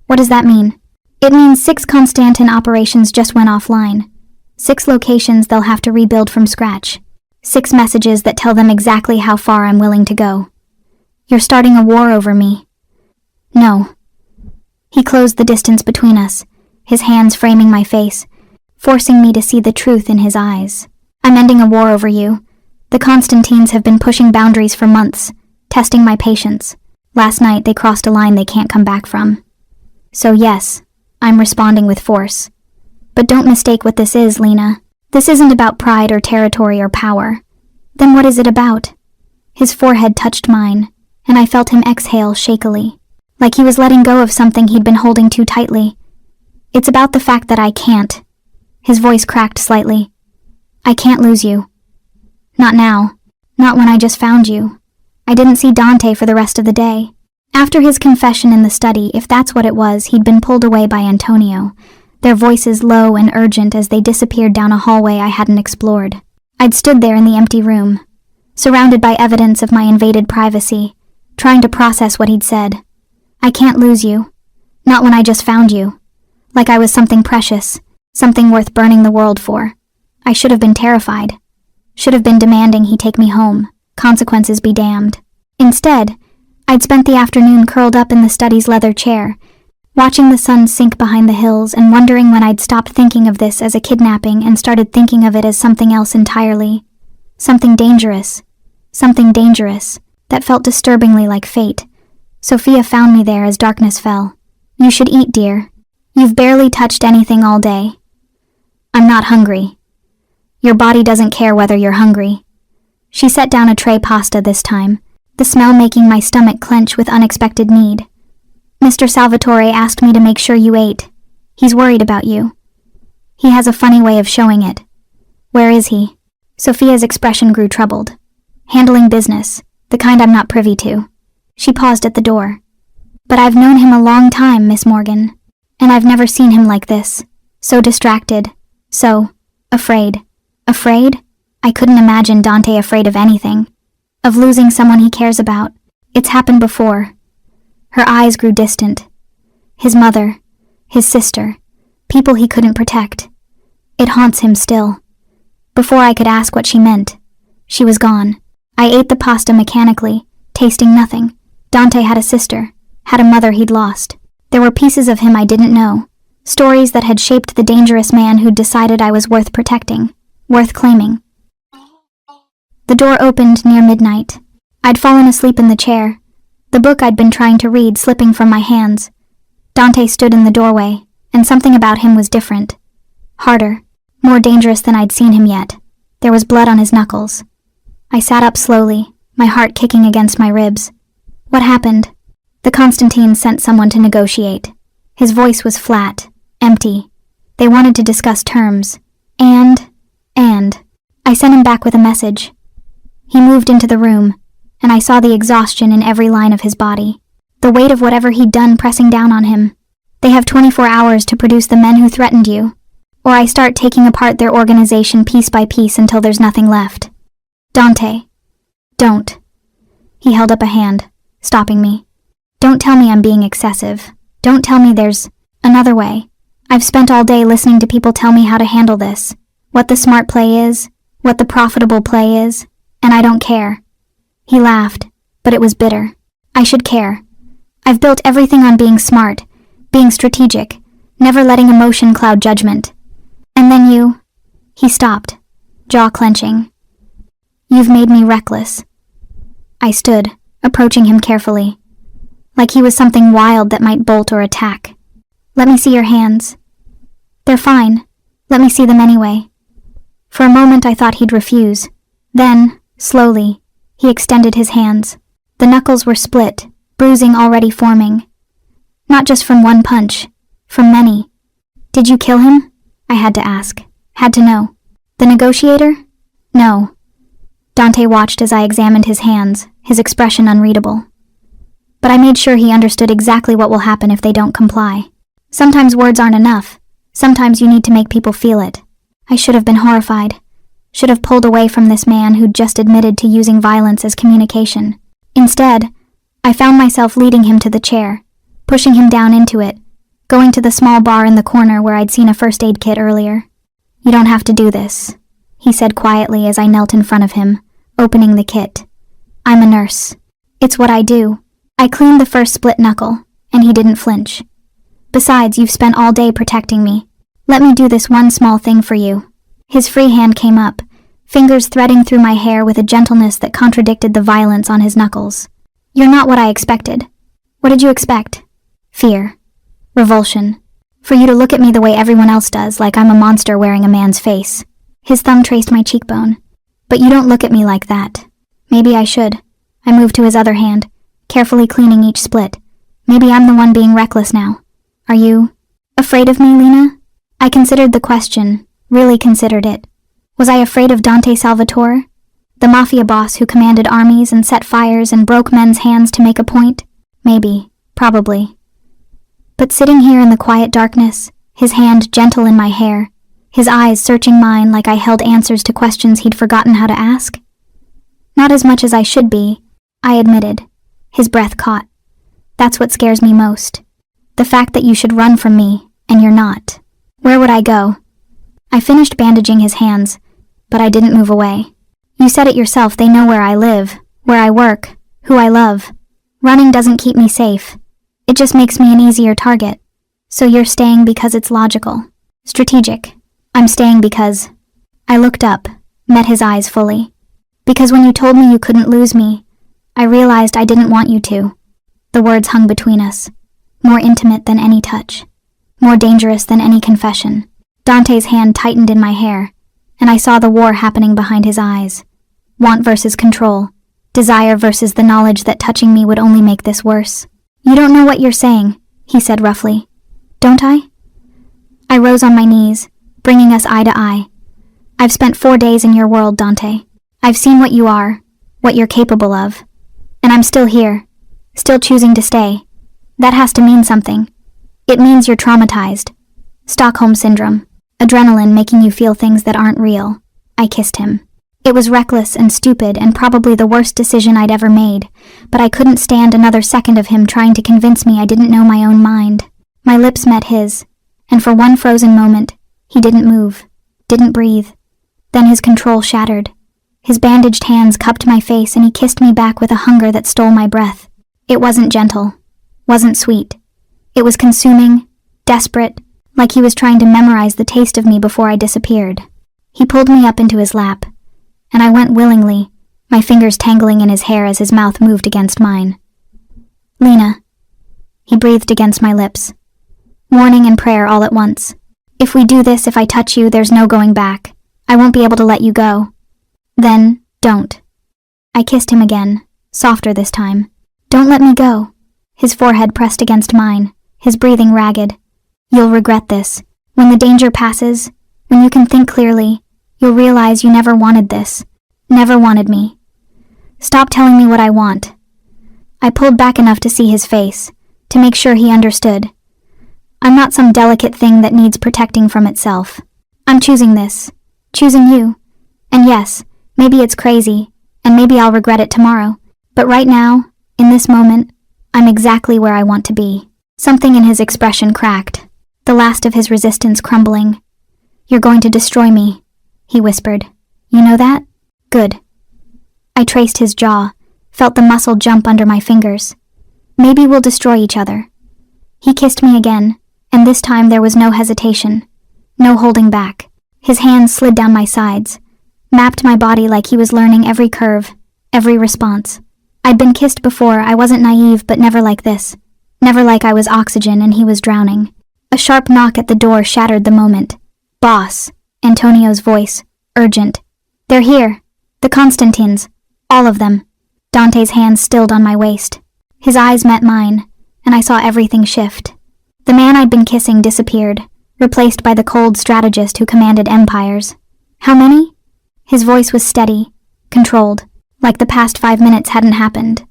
What does that mean? It means 6 Constantin operations just went offline. 6 locations they'll have to rebuild from scratch. 6 messages that tell them exactly how far I'm willing to go. You're starting a war over me. No. He closed the distance between us, his hands framing my face, forcing me to see the truth in his eyes. I'm ending a war over you. The Constantines have been pushing boundaries for months, testing my patience. Last night they crossed a line they can't come back from. So yes, I'm responding with force. But don't mistake what this is, Lena. This isn't about pride or territory or power. Then what is it about? His forehead touched mine, and I felt him exhale shakily, like he was letting go of something he'd been holding too tightly. It's about the fact that I can't. His voice cracked slightly. I can't lose you. Not now. Not when I just found you. I didn't see Dante for the rest of the day. After his confession in the study, if that's what it was, he'd been pulled away by Antonio, their voices low and urgent as they disappeared down a hallway I hadn't explored. I'd stood there in the empty room, surrounded by evidence of my invaded privacy, trying to process what he'd said. I can't lose you. Not when I just found you. Like I was something precious, something worth burning the world for. I should have been terrified. Should have been demanding he take me home. Consequences be damned. Instead, I'd spent the afternoon curled up in the study's leather chair, watching the sun sink behind the hills and wondering when I'd stopped thinking of this as a kidnapping and started thinking of it as something else entirely. Something dangerous that felt disturbingly like fate. Sophia found me there as darkness fell. You should eat, dear. You've barely touched anything all day. I'm not hungry. Your body doesn't care whether you're hungry. She set down a tray pasta this time, the smell making my stomach clench with unexpected need. Mr. Salvatore asked me to make sure you ate. He's worried about you. He has a funny way of showing it. Where is he? Sophia's expression grew troubled. Handling business, the kind I'm not privy to. She paused at the door. But I've known him a long time, Miss Morgan, and I've never seen him like this. So distracted. So afraid. Afraid? I couldn't imagine Dante afraid of anything. Of losing someone he cares about. It's happened before. Her eyes grew distant. His mother, his sister, people he couldn't protect. It haunts him still. Before I could ask what she meant, she was gone. I ate the pasta mechanically, tasting nothing. Dante had a sister, had a mother he'd lost. There were pieces of him I didn't know, stories that had shaped the dangerous man who'd decided I was worth protecting. worth claiming. The door opened near midnight. I'd fallen asleep in the chair, the book I'd been trying to read slipping from my hands. Dante stood in the doorway, and something about him was different. Harder, more dangerous than I'd seen him yet. There was blood on his knuckles. I sat up slowly, my heart kicking against my ribs. What happened? The Constantine sent someone to negotiate. His voice was flat, empty. They wanted to discuss terms. And I sent him back with a message. He moved into the room, and I saw the exhaustion in every line of his body. The weight of whatever he'd done pressing down on him. They have 24 hours to produce the men who threatened you, or I start taking apart their organization piece by piece until there's nothing left. Dante, don't. He held up a hand, stopping me. Don't tell me I'm being excessive. Don't tell me there's another way. I've spent all day listening to people tell me how to handle this, what the smart play is, what the profitable play is, and I don't care. He laughed, but it was bitter. I should care. I've built everything on being smart, being strategic, never letting emotion cloud judgment. And then you... He stopped, jaw clenching. You've made me reckless. I stood, approaching him carefully, like he was something wild that might bolt or attack. Let me see your hands. They're fine. Let me see them anyway. For a moment I thought he'd refuse. Then, slowly, he extended his hands. The knuckles were split, bruising already forming. Not just from one punch, from many. Did you kill him? I had to ask. Had to know. The negotiator? No. Dante watched as I examined his hands, his expression unreadable. But I made sure he understood exactly what will happen if they don't comply. Sometimes words aren't enough. Sometimes you need to make people feel it. I should have been horrified. Should have pulled away from this man who'd just admitted to using violence as communication. Instead, I found myself leading him to the chair, pushing him down into it, going to the small bar in the corner where I'd seen a first aid kit earlier. You don't have to do this, he said quietly as I knelt in front of him, opening the kit. I'm a nurse. It's what I do. I cleaned the first split knuckle, and he didn't flinch. Besides, you've spent all day protecting me. Let me do this one small thing for you. His free hand came up, fingers threading through my hair with a gentleness that contradicted the violence on his knuckles. You're not what I expected. What did you expect? Fear. Revulsion. For you to look at me the way everyone else does, like I'm a monster wearing a man's face. His thumb traced my cheekbone. But you don't look at me like that. Maybe I should. I moved to his other hand, carefully cleaning each split. Maybe I'm the one being reckless now. Are you afraid of me, Lena? I considered the question, really considered it. Was I afraid of Dante Salvatore? The Mafia boss who commanded armies and set fires and broke men's hands to make a point? Maybe, probably. But sitting here in the quiet darkness, his hand gentle in my hair, his eyes searching mine like I held answers to questions he'd forgotten how to ask? Not as much as I should be, I admitted. His breath caught. That's what scares me most. The fact that you should run from me, and you're not. Where would I go? I finished bandaging his hands, but I didn't move away. You said it yourself, they know where I live, where I work, who I love. Running doesn't keep me safe. It just makes me an easier target. So you're staying because it's logical. Strategic. I'm staying because... I looked up, met his eyes fully. Because when you told me you couldn't lose me, I realized I didn't want you to. The words hung between us. More intimate than any touch. More dangerous than any confession. Dante's hand tightened in my hair, and I saw the war happening behind his eyes. Want versus control. Desire versus the knowledge that touching me would only make this worse. You don't know what you're saying, he said roughly. Don't I? I rose on my knees, bringing us eye to eye. I've spent 4 days in your world, Dante. I've seen what you are, what you're capable of. And I'm still here, still choosing to stay. That has to mean something. It means you're traumatized. Stockholm Syndrome. Adrenaline making you feel things that aren't real. I kissed him. It was reckless and stupid and probably the worst decision I'd ever made, but I couldn't stand another second of him trying to convince me I didn't know my own mind. My lips met his, and for one frozen moment, he didn't move, didn't breathe. Then his control shattered. His bandaged hands cupped my face and he kissed me back with a hunger that stole my breath. It wasn't gentle, wasn't sweet. It was consuming, desperate, like he was trying to memorize the taste of me before I disappeared. He pulled me up into his lap, and I went willingly, my fingers tangling in his hair as his mouth moved against mine. Lena. He breathed against my lips. Warning and prayer all at once. If we do this, if I touch you, there's no going back. I won't be able to let you go. Then, don't. I kissed him again, softer this time. Don't let me go. His forehead pressed against mine, his breathing ragged. You'll regret this. When the danger passes, when you can think clearly, you'll realize you never wanted this. Never wanted me. Stop telling me what I want. I pulled back enough to see his face, to make sure he understood. I'm not some delicate thing that needs protecting from itself. I'm choosing this. Choosing you. And yes, maybe it's crazy, and maybe I'll regret it tomorrow. But right now, in this moment, I'm exactly where I want to be. Something in his expression cracked, the last of his resistance crumbling. You're going to destroy me, he whispered. You know that? Good. I traced his jaw, felt the muscle jump under my fingers. Maybe we'll destroy each other. He kissed me again, and this time there was no hesitation, no holding back. His hands slid down my sides, mapped my body like he was learning every curve, every response. I'd been kissed before. I wasn't naive, but never like this. Never like I was oxygen and he was drowning. A sharp knock at the door shattered the moment. Boss, Antonio's voice, urgent. They're here. The Constantines. All of them. Dante's hands stilled on my waist. His eyes met mine, and I saw everything shift. The man I'd been kissing disappeared, replaced by the cold strategist who commanded empires. How many? His voice was steady, controlled, like the past 5 minutes hadn't happened.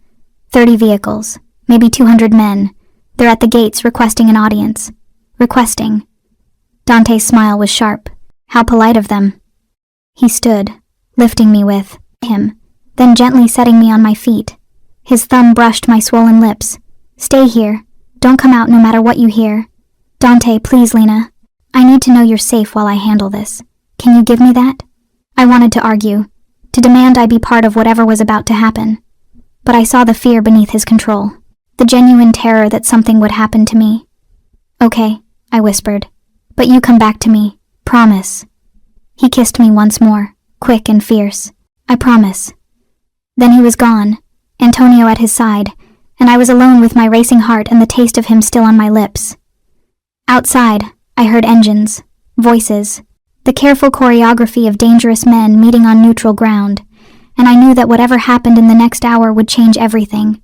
30 vehicles, maybe 200 men. They're at the gates requesting an audience. Requesting. Dante's smile was sharp. How polite of them. He stood, lifting me with him, then gently setting me on my feet. His thumb brushed my swollen lips. Stay here. Don't come out no matter what you hear. Dante, please, Lena. I need to know you're safe while I handle this. Can you give me that? I wanted to argue, to demand I be part of whatever was about to happen. But I saw the fear beneath his control, the genuine terror that something would happen to me. Okay, I whispered. But you come back to me. Promise. He kissed me once more, quick and fierce. I promise. Then he was gone, Antonio at his side, and I was alone with my racing heart and the taste of him still on my lips. Outside, I heard engines, voices, the careful choreography of dangerous men meeting on neutral ground, and I knew that whatever happened in the next hour would change everything.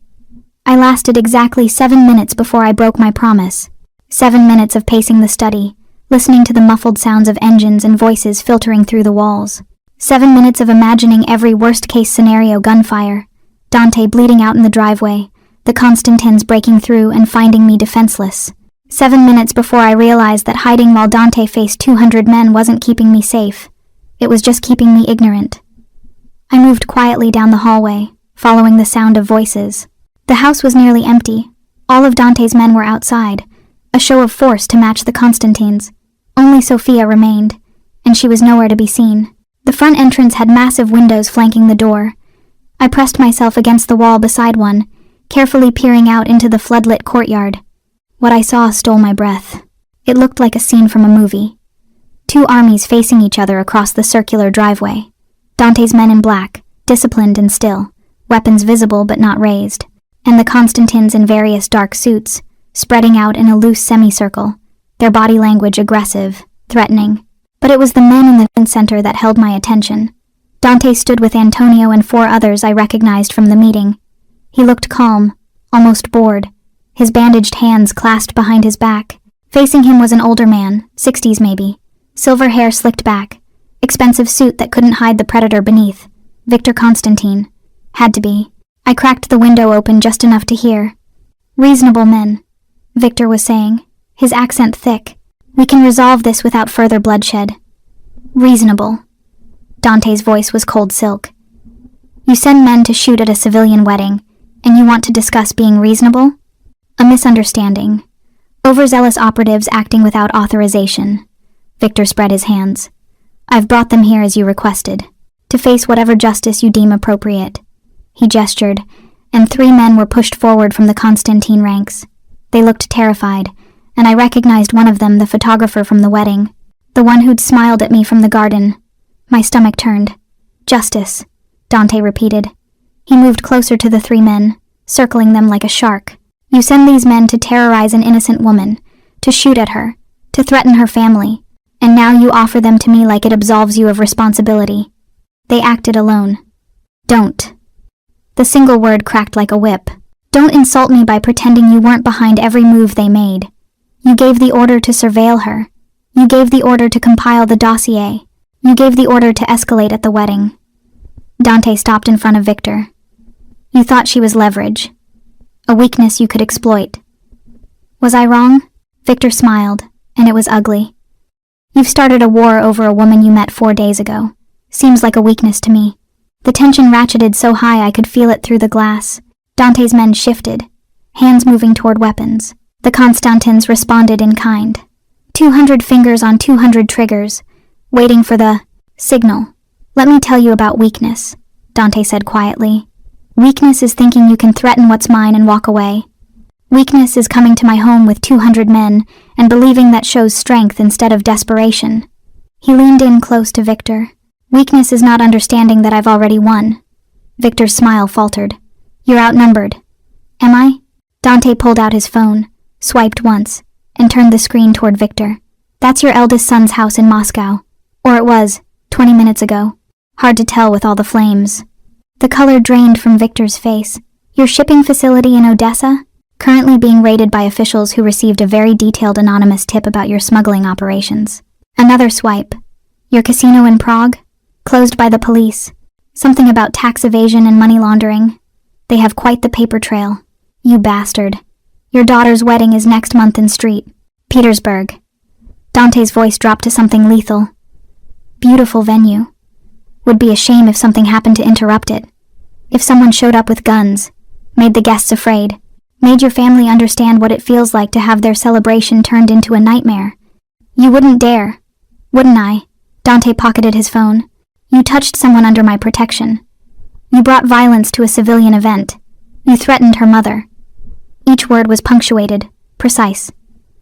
I lasted exactly 7 minutes before I broke my promise. 7 minutes of pacing the study, listening to the muffled sounds of engines and voices filtering through the walls. 7 minutes of imagining every worst-case scenario gunfire, Dante bleeding out in the driveway, the Constantines breaking through and finding me defenseless. 7 minutes before I realized that hiding while Dante faced 200 men wasn't keeping me safe. It was just keeping me ignorant. I moved quietly down the hallway, following the sound of voices. The house was nearly empty. All of Dante's men were outside, a show of force to match the Constantines. Only Sophia remained, and she was nowhere to be seen. The front entrance had massive windows flanking the door. I pressed myself against the wall beside one, carefully peering out into the floodlit courtyard. What I saw stole my breath. It looked like a scene from a movie. 2 armies facing each other across the circular driveway. Dante's men in black, disciplined and still, weapons visible but not raised, and the Constantines in various dark suits, spreading out in a loose semicircle, their body language aggressive, threatening. But it was the men in the center that held my attention. Dante stood with Antonio and 4 others I recognized from the meeting. He looked calm, almost bored, his bandaged hands clasped behind his back. Facing him was an older man, 60s maybe, silver hair slicked back, expensive suit that couldn't hide the predator beneath. Victor Constantine. Had to be. I cracked the window open just enough to hear. Reasonable men, Victor was saying, his accent thick. We can resolve this without further bloodshed. Reasonable. Dante's voice was cold silk. You send men to shoot at a civilian wedding, and you want to discuss being reasonable? A misunderstanding. Overzealous operatives acting without authorization. Victor spread his hands. I've brought them here as you requested, to face whatever justice you deem appropriate. He gestured, and 3 men were pushed forward from the Constantine ranks. They looked terrified, and I recognized one of them, the photographer from the wedding, the one who'd smiled at me from the garden. My stomach turned. Justice, Dante repeated. He moved closer to the three men, circling them like a shark. You send these men to terrorize an innocent woman, to shoot at her, to threaten her family, and now you offer them to me like it absolves you of responsibility. They acted alone. Don't. The single word cracked like a whip. Don't insult me by pretending you weren't behind every move they made. You gave the order to surveil her. You gave the order to compile the dossier. You gave the order to escalate at the wedding. Dante stopped in front of Victor. You thought she was leverage. A weakness you could exploit. Was I wrong? Victor smiled, and it was ugly. You've started a war over a woman you met 4 days ago. Seems like a weakness to me. The tension ratcheted so high I could feel it through the glass. Dante's men shifted, hands moving toward weapons. The Constantins responded in kind. 200 fingers on 200 triggers, waiting for the signal. Let me tell you about weakness, Dante said quietly. Weakness is thinking you can threaten what's mine and walk away. Weakness is coming to my home with 200 men and believing that shows strength instead of desperation. He leaned in close to Victor. Weakness is not understanding that I've already won. Victor's smile faltered. You're outnumbered. Am I? Dante pulled out his phone, swiped once, and turned the screen toward Victor. That's your eldest son's house in Moscow. Or it was, 20 minutes ago. Hard to tell with all the flames. The color drained from Victor's face. Your shipping facility in Odessa? Currently being raided by officials who received a very detailed anonymous tip about your smuggling operations. Another swipe. Your casino in Prague? Closed by the police. Something about tax evasion and money laundering. They have quite the paper trail. You bastard. Your daughter's wedding is next month in St. Petersburg. Dante's voice dropped to something lethal. Beautiful venue. Would be a shame if something happened to interrupt it. If someone showed up with guns, made the guests afraid, made your family understand what it feels like to have their celebration turned into a nightmare. You wouldn't dare, wouldn't I? Dante pocketed his phone. You touched someone under my protection. You brought violence to a civilian event. You threatened her mother. Each word was punctuated, precise.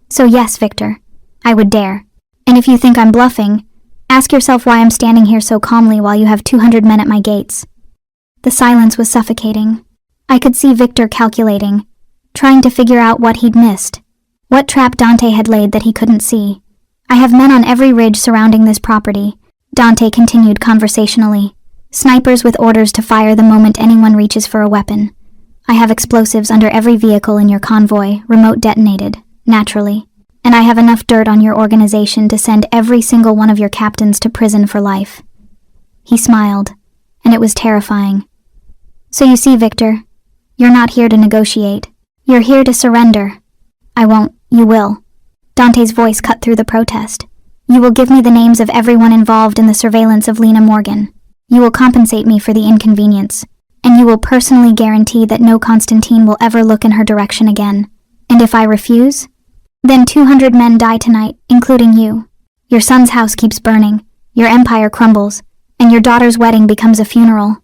So yes, Victor, I would dare. And if you think I'm bluffing, ask yourself why I'm standing here so calmly while you have 200 men at my gates. The silence was suffocating. I could see Victor calculating, trying to figure out what he'd missed, what trap Dante had laid that he couldn't see. I have men on every ridge surrounding this property, Dante continued conversationally. Snipers with orders to fire the moment anyone reaches for a weapon. I have explosives under every vehicle in your convoy, remote detonated, naturally. And I have enough dirt on your organization to send every single one of your captains to prison for life. He smiled, and it was terrifying. So you see, Victor, you're not here to negotiate. You're here to surrender. I won't, you will. Dante's voice cut through the protest. You will give me the names of everyone involved in the surveillance of Lena Morgan. You will compensate me for the inconvenience, and you will personally guarantee that no Constantine will ever look in her direction again. And if I refuse, then 200 men die tonight, including you. Your son's house keeps burning, your empire crumbles, and your daughter's wedding becomes a funeral.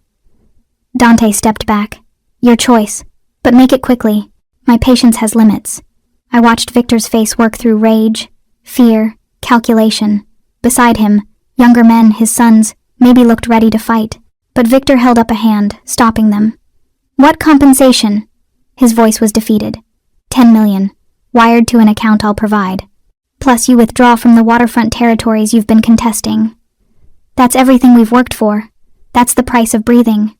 Dante stepped back. Your choice, but make it quickly. My patience has limits. I watched Victor's face work through rage, fear, calculation. Beside him, younger men, his sons, maybe looked ready to fight, but Victor held up a hand, stopping them. What compensation? His voice was defeated. 10 million, wired to an account I'll provide. Plus you withdraw from the waterfront territories you've been contesting. That's everything we've worked for. That's the price of breathing.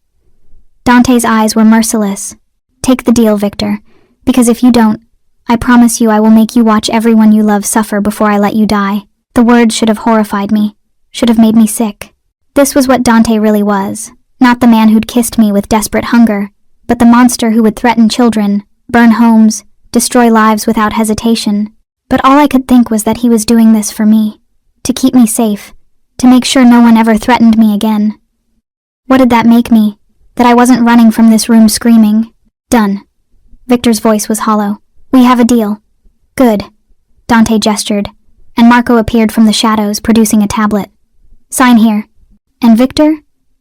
Dante's eyes were merciless. Take the deal, Victor, because if you don't, I promise you I will make you watch everyone you love suffer before I let you die. The words should have horrified me, should have made me sick. This was what Dante really was, not the man who'd kissed me with desperate hunger, but the monster who would threaten children, burn homes, destroy lives without hesitation. But all I could think was that he was doing this for me, to keep me safe, to make sure no one ever threatened me again. What did that make me? That I wasn't running from this room screaming. Done. Victor's voice was hollow. We have a deal. Good. Dante gestured, and Marco appeared from the shadows, producing a tablet. Sign here. And Victor,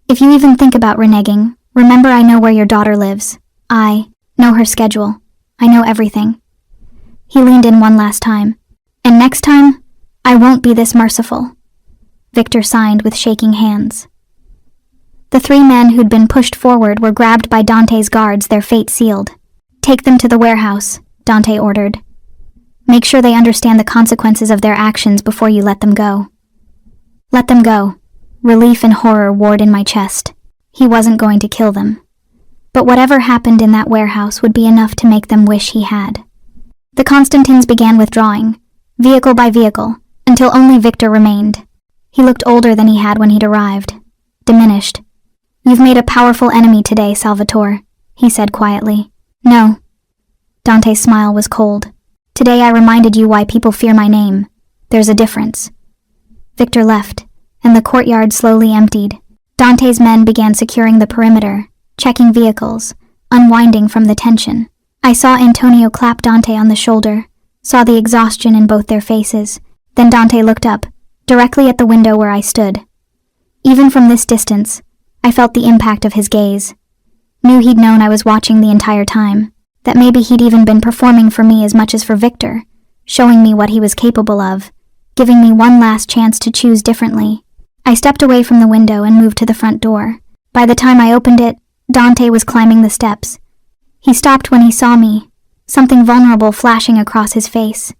if you even think about reneging, remember I know where your daughter lives. I know her schedule. I know everything. He leaned in one last time. And next time, I won't be this merciful. Victor signed with shaking hands. The 3 men who'd been pushed forward were grabbed by Dante's guards, their fate sealed. "Take them to the warehouse," Dante ordered. "Make sure they understand the consequences of their actions before you let them go." Let them go. Relief and horror warred in my chest. He wasn't going to kill them. But whatever happened in that warehouse would be enough to make them wish he had. The Constantines began withdrawing, vehicle by vehicle, until only Victor remained. He looked older than he had when he'd arrived, diminished. "You've made a powerful enemy today, Salvatore," he said quietly. "No." Dante's smile was cold. "Today I reminded you why people fear my name. There's a difference." Victor left, and the courtyard slowly emptied. Dante's men began securing the perimeter, checking vehicles, unwinding from the tension. I saw Antonio clap Dante on the shoulder, saw the exhaustion in both their faces. Then Dante looked up, directly at the window where I stood. Even from this distance, I felt the impact of his gaze. Knew he'd known I was watching the entire time, that maybe he'd even been performing for me as much as for Victor, showing me what he was capable of, giving me one last chance to choose differently. I stepped away from the window and moved to the front door. By the time I opened it, Dante was climbing the steps. He stopped when he saw me, something vulnerable flashing across his face.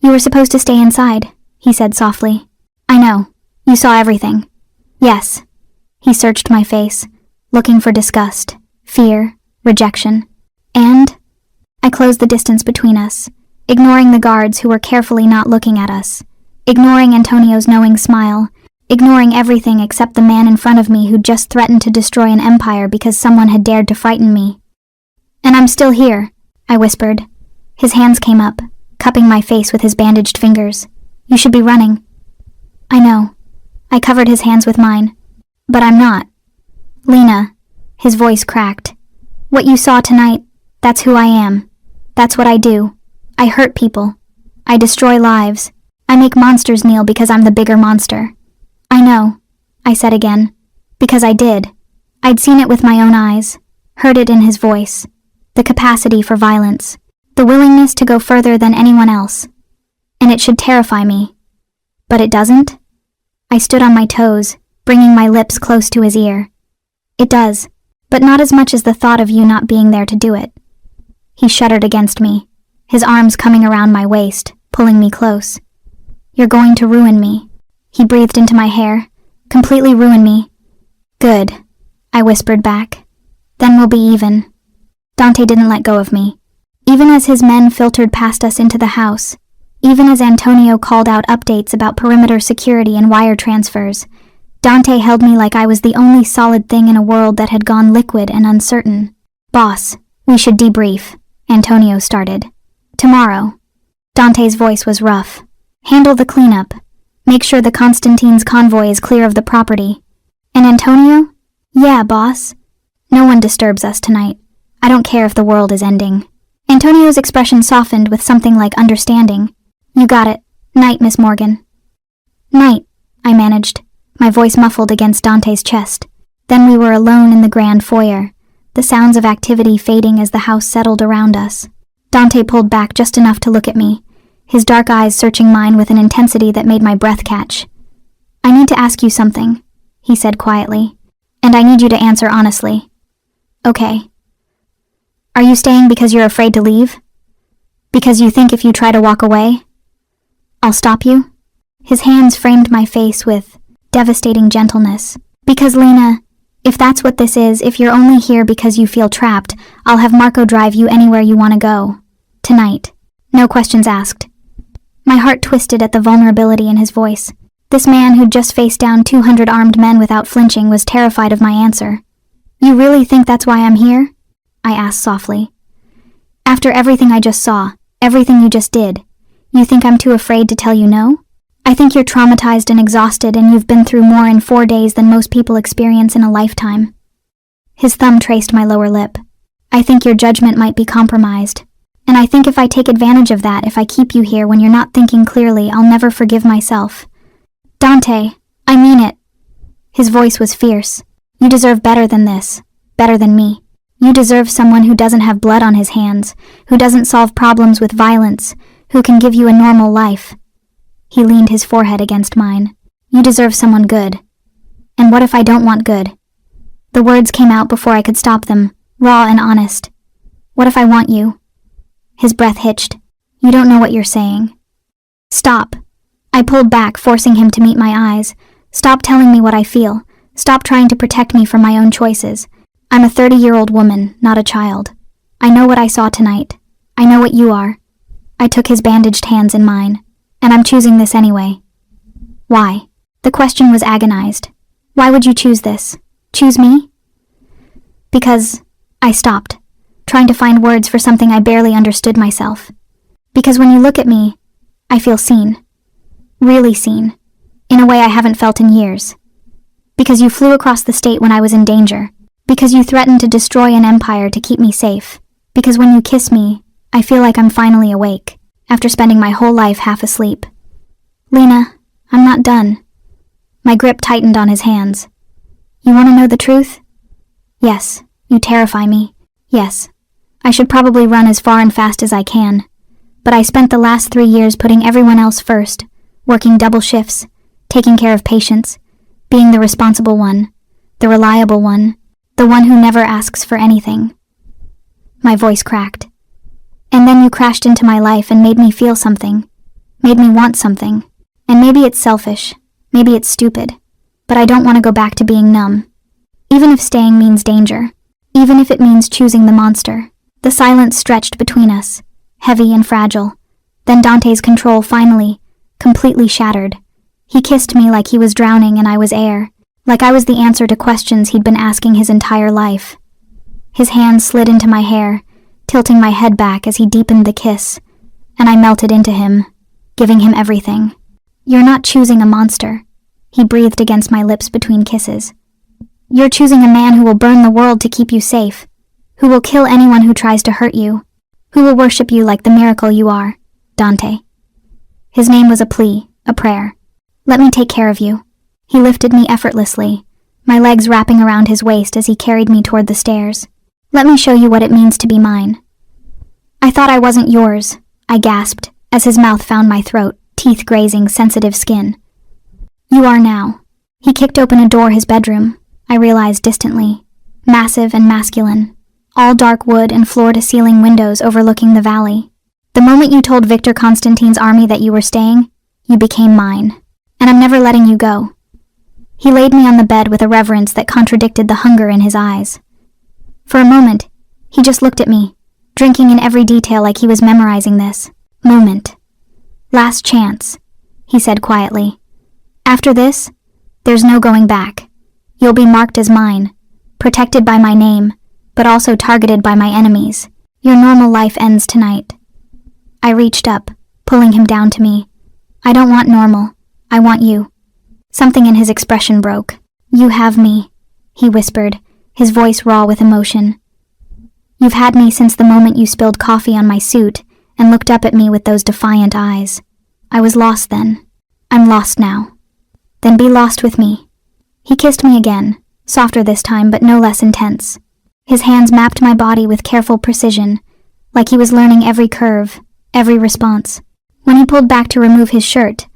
"You were supposed to stay inside," he said softly. "I know. You saw everything." "Yes." He searched my face, looking for disgust, fear, rejection. "And?" I closed the distance between us, ignoring the guards who were carefully not looking at us, ignoring Antonio's knowing smile, ignoring everything except the man in front of me who'd just threatened to destroy an empire because someone had dared to frighten me. "And I'm still here," I whispered. His hands came up, cupping my face with his bandaged fingers. "You should be running." "I know." I covered his hands with mine. "But I'm not." "Lena," his voice cracked. "What you saw tonight, that's who I am. That's what I do. I hurt people. I destroy lives. I make monsters kneel because I'm the bigger monster." "I know," I said again. "Because I did. I'd seen it with my own eyes, heard it in his voice. The capacity for violence, the willingness to go further than anyone else. And it should terrify me. But it doesn't?" I stood on my toes, bringing my lips close to his ear. "It does, but not as much as the thought of you not being there to do it." He shuddered against me, his arms coming around my waist, pulling me close. "You're going to ruin me." He breathed into my hair, "Completely ruin me." "Good," I whispered back. "Then we'll be even." Dante didn't let go of me. Even as his men filtered past us into the house, even as Antonio called out updates about perimeter security and wire transfers, Dante held me like I was the only solid thing in a world that had gone liquid and uncertain. "Boss, we should debrief," Antonio started. "Tomorrow." Dante's voice was rough. "Handle the cleanup. Make sure the Constantine's convoy is clear of the property." "And Antonio?" "Yeah, boss. No one disturbs us tonight. I don't care if the world is ending." Antonio's expression softened with something like understanding. "You got it. Night, Miss Morgan." "Night," I managed, my voice muffled against Dante's chest. Then we were alone in the grand foyer, the sounds of activity fading as the house settled around us. Dante pulled back just enough to look at me, his dark eyes searching mine with an intensity that made my breath catch. "I need to ask you something," he said quietly, "and I need you to answer honestly." "Okay." "Are you staying because you're afraid to leave? Because you think if you try to walk away, I'll stop you?" His hands framed my face with devastating gentleness. "Because, Lena, if that's what this is, if you're only here because you feel trapped, I'll have Marco drive you anywhere you want to go. Tonight. No questions asked." My heart twisted at the vulnerability in his voice. This man who'd just faced down 200 armed men without flinching was terrified of my answer. "You really think that's why I'm here?" I asked softly. "After everything I just saw, everything you just did, you think I'm too afraid to tell you no? I think you're traumatized and exhausted and you've been through more in 4 days than most people experience in a lifetime." His thumb traced my lower lip. "I think your judgment might be compromised. And I think if I take advantage of that, if I keep you here when you're not thinking clearly, I'll never forgive myself." "Dante, I mean it." His voice was fierce. "You deserve better than this. Better than me. You deserve someone who doesn't have blood on his hands, who doesn't solve problems with violence, who can give you a normal life." He leaned his forehead against mine. You deserve someone good. And what if I don't want good? The words came out before I could stop them, raw and honest. What if I want you? His breath hitched. You don't know what you're saying. Stop. I pulled back, forcing him to meet my eyes. Stop telling me what I feel. Stop trying to protect me from my own choices. I'm a 30-year-old woman, not a child. I know what I saw tonight. I know what you are. I took his bandaged hands in mine, and I'm choosing this anyway. Why? The question was agonized. Why would you choose this? Choose me? Because I stopped, trying to find words for something I barely understood myself. Because when you look at me, I feel seen. Really seen. In a way I haven't felt in years. Because you flew across the state when I was in danger. Because you threatened to destroy an empire to keep me safe. Because when you kiss me, I feel like I'm finally awake, after spending my whole life half asleep. Lena, I'm not done. My grip tightened on his hands. You want to know the truth? Yes, you terrify me. Yes, I should probably run as far and fast as I can. But I spent the last 3 years putting everyone else first, working double shifts, taking care of patients, being the responsible one, the reliable one, the one who never asks for anything. My voice cracked. And then you crashed into my life and made me feel something, made me want something. And maybe it's selfish, maybe it's stupid, but I don't want to go back to being numb. Even if staying means danger, even if it means choosing the monster. The silence stretched between us, heavy and fragile. Then Dante's control finally, completely shattered. He kissed me like he was drowning and I was air, like I was the answer to questions he'd been asking his entire life. His hand slid into my hair, tilting my head back as he deepened the kiss, and I melted into him, giving him everything. You're not choosing a monster, he breathed against my lips between kisses. You're choosing a man who will burn the world to keep you safe, who will kill anyone who tries to hurt you, who will worship you like the miracle you are, Dante. His name was a plea, a prayer. Let me take care of you. He lifted me effortlessly, my legs wrapping around his waist as he carried me toward the stairs. Let me show you what it means to be mine. I thought I wasn't yours, I gasped, as his mouth found my throat, teeth grazing sensitive skin. You are now. He kicked open a door his bedroom, I realized distantly, massive and masculine, all dark wood and floor-to-ceiling windows overlooking the valley. The moment you told Victor Constantine's army that you were staying, you became mine, and I'm never letting you go. He laid me on the bed with a reverence that contradicted the hunger in his eyes. For a moment, he just looked at me, drinking in every detail like he was memorizing this moment. Last chance, he said quietly. After this, there's no going back. You'll be marked as mine, protected by my name, but also targeted by my enemies. Your normal life ends tonight. I reached up, pulling him down to me. I don't want normal. I want you. Something in his expression broke. You have me, he whispered, his voice raw with emotion. You've had me since the moment you spilled coffee on my suit and looked up at me with those defiant eyes. I was lost then. I'm lost now. Then be lost with me. He kissed me again, softer this time but no less intense. His hands mapped my body with careful precision, like he was learning every curve, every response. When he pulled back to remove his shirt,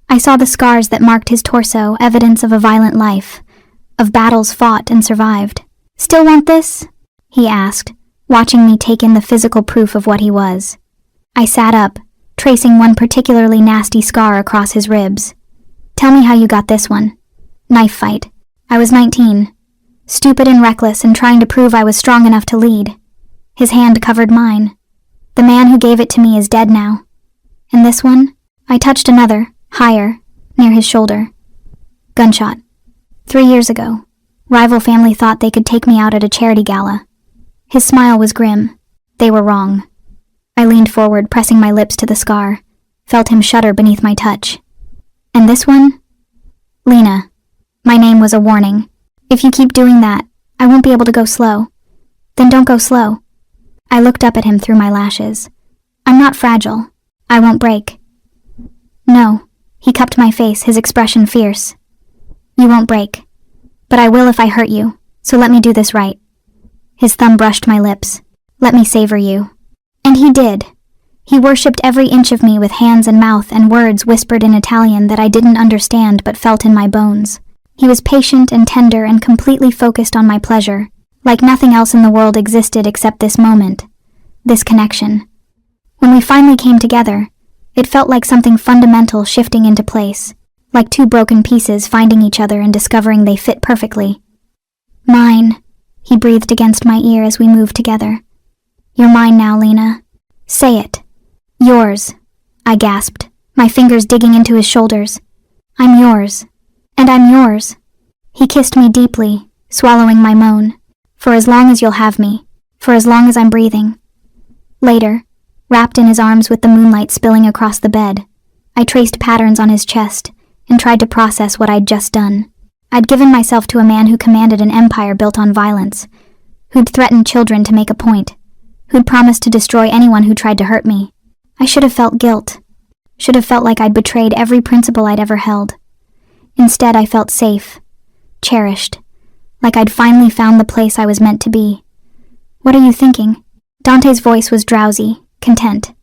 I saw the scars that marked his torso, evidence of a violent life, of battles fought and survived. Still want this? He asked, watching me take in the physical proof of what he was. I sat up, tracing one particularly nasty scar across his ribs. Tell me how you got this one. Knife fight. I was 19. Stupid and reckless and trying to prove I was strong enough to lead. His hand covered mine. The man who gave it to me is dead now. And this one? I touched another, higher, near his shoulder. Gunshot. 3 years ago. Rival family thought they could take me out at a charity gala. His smile was grim. They were wrong. I leaned forward, pressing my lips to the scar, felt him shudder beneath my touch. And this one? Lena. My name was a warning. If you keep doing that, I won't be able to go slow. Then don't go slow. I looked up at him through my lashes. I'm not fragile. I won't break. No. He cupped my face, his expression fierce. You won't break. But I will if I hurt you, so let me do this right. His thumb brushed my lips. Let me savor you. And he did. He worshipped every inch of me with hands and mouth and words whispered in Italian that I didn't understand but felt in my bones. He was patient and tender and completely focused on my pleasure, like nothing else in the world existed except this moment, this connection. When we finally came together, it felt like something fundamental shifting into place, like two broken pieces finding each other and discovering they fit perfectly. "Mine," he breathed against my ear as we moved together. "You're mine now, Lena. Say it." "Yours," I gasped, my fingers digging into his shoulders. "I'm yours. And I'm yours." He kissed me deeply, swallowing my moan. "For as long as you'll have me. For as long as I'm breathing." Later, wrapped in his arms with the moonlight spilling across the bed, I traced patterns on his chest and tried to process what I'd just done. I'd given myself to a man who commanded an empire built on violence, who'd threatened children to make a point, who'd promised to destroy anyone who tried to hurt me. I should have felt guilt, should have felt like I'd betrayed every principle I'd ever held. Instead, I felt safe, cherished, like I'd finally found the place I was meant to be. "What are you thinking?" Dante's voice was drowsy, content.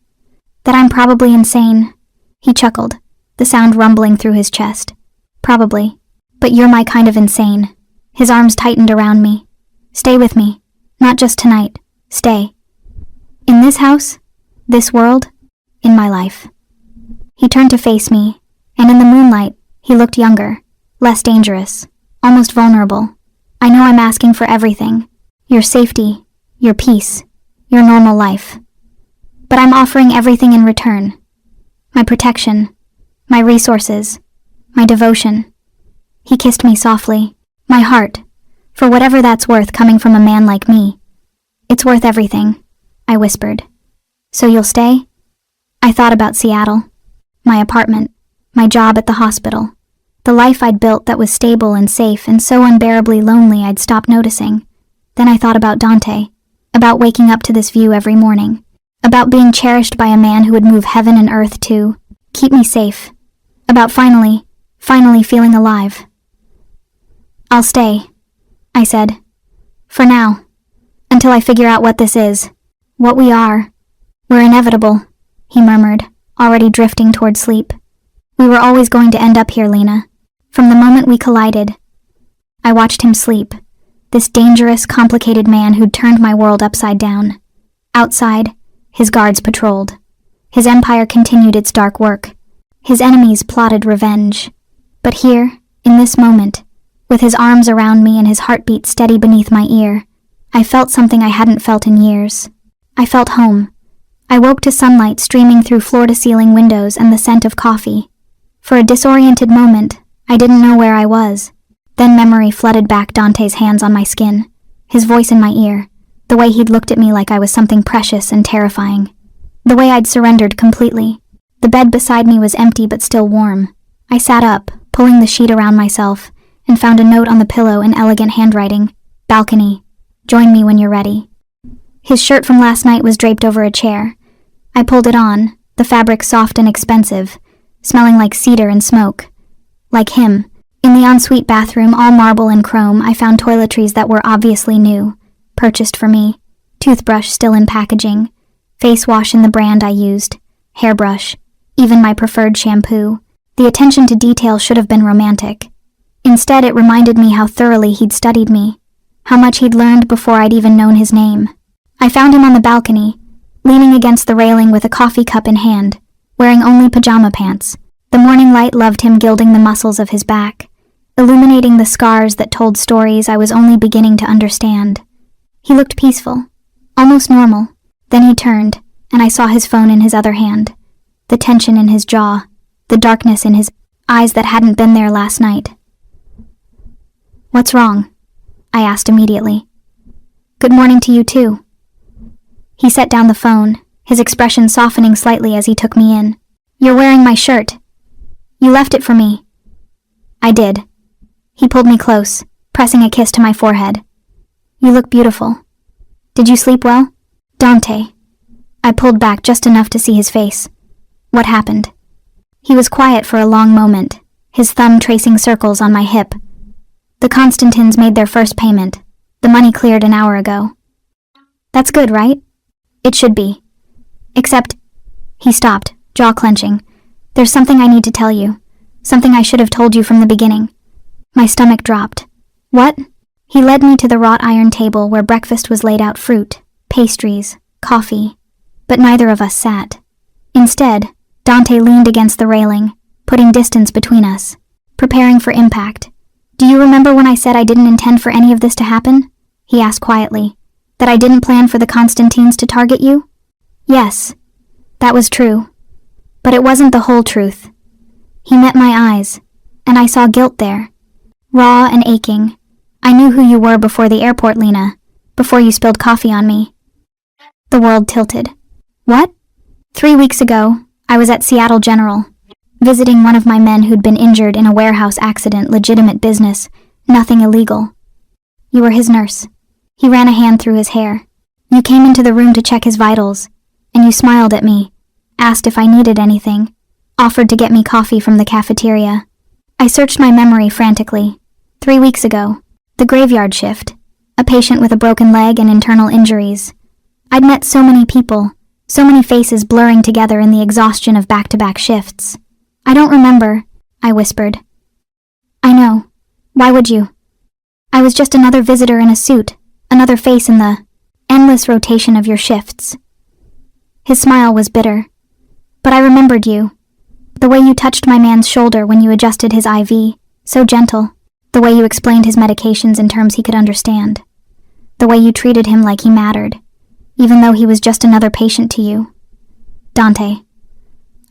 "That I'm probably insane." He chuckled, the sound rumbling through his chest. "Probably. But you're my kind of insane." His arms tightened around me. "Stay with me. Not just tonight. Stay. In this house, this world, in my life." He turned to face me, and in the moonlight, he looked younger, less dangerous, almost vulnerable. "I know I'm asking for everything. Your safety, your peace, your normal life. But I'm offering everything in return. My protection, my resources, my devotion." He kissed me softly. "My heart, for whatever that's worth coming from a man like me. It's worth everything," I whispered. "So you'll stay?" I thought about Seattle, my apartment, my job at the hospital, the life I'd built that was stable and safe and so unbearably lonely I'd stopped noticing. Then I thought about Dante, about waking up to this view every morning, about being cherished by a man who would move heaven and earth to keep me safe, about finally feeling alive. "I'll stay," I said. "For now. Until I figure out what this is. What we are. We're inevitable," he murmured, already drifting toward sleep. "We were always going to end up here, Lena. From the moment we collided." I watched him sleep, this dangerous, complicated man who'd turned my world upside down. Outside, his guards patrolled. His empire continued its dark work. His enemies plotted revenge. But here, in this moment, with his arms around me and his heartbeat steady beneath my ear, I felt something I hadn't felt in years. I felt home. I woke to sunlight streaming through floor-to-ceiling windows and the scent of coffee. For a disoriented moment, I didn't know where I was. Then memory flooded back Dante's hands on my skin, his voice in my ear, the way he'd looked at me like I was something precious and terrifying. The way I'd surrendered completely. The bed beside me was empty but still warm. I sat up, pulling the sheet around myself, and found a note on the pillow in elegant handwriting. "Balcony. Join me when you're ready." His shirt from last night was draped over a chair. I pulled it on, the fabric soft and expensive, smelling like cedar and smoke. Like him, in the ensuite bathroom, all marble and chrome, I found toiletries that were obviously new, purchased for me, toothbrush still in packaging, face wash in the brand I used, hairbrush, even my preferred shampoo. The attention to detail should have been romantic. Instead, it reminded me how thoroughly he'd studied me, how much he'd learned before I'd even known his name. I found him on the balcony, leaning against the railing with a coffee cup in hand, wearing only pajama pants. The morning light loved him gilding the muscles of his back, illuminating the scars that told stories I was only beginning to understand. He looked peaceful, almost normal. Then he turned, and I saw his phone in his other hand, the tension in his jaw, the darkness in his eyes that hadn't been there last night. "What's wrong?" I asked immediately. "Good morning to you too." He set down the phone, his expression softening slightly as he took me in. "You're wearing my shirt. You left it for me." "I did." He pulled me close, pressing a kiss to my forehead. "You look beautiful. Did you sleep well?" "Dante." I pulled back just enough to see his face. "What happened?" He was quiet for a long moment, his thumb tracing circles on my hip. "The Constantins made their first payment. The money cleared an hour ago." "That's good, right?" "It should be. Except, He stopped, jaw clenching. There's something I need to tell you. Something I should have told you from the beginning. My stomach dropped. What? He led me to the wrought iron table where breakfast was laid out: fruit, pastries, coffee. But neither of us sat. Instead, Dante leaned against the railing, putting distance between us, preparing for impact. Do you remember when I said I didn't intend for any of this to happen? He asked quietly. That I didn't plan for the Constantines to target you? Yes, that was true. But it wasn't the whole truth. He met my eyes, and I saw guilt there. Raw and aching. I knew who you were before the airport, Lena, before you spilled coffee on me. The world tilted. What? 3 weeks ago, I was at Seattle General, visiting one of my men who'd been injured in a warehouse accident. Legitimate business, nothing illegal. You were his nurse. He ran a hand through his hair. You came into the room to check his vitals, and you smiled at me, asked if I needed anything, offered to get me coffee from the cafeteria. I searched my memory frantically. 3 weeks ago, the graveyard shift, a patient with a broken leg and internal injuries. I'd met so many people, so many faces blurring together in the exhaustion of back-to-back shifts. I don't remember, I whispered. I know. Why would you? I was just another visitor in a suit, another face in the endless rotation of your shifts. His smile was bitter. But I remembered you. The way you touched my man's shoulder when you adjusted his IV, so gentle. The way you explained his medications in terms he could understand. The way you treated him like he mattered, even though he was just another patient to you. Dante.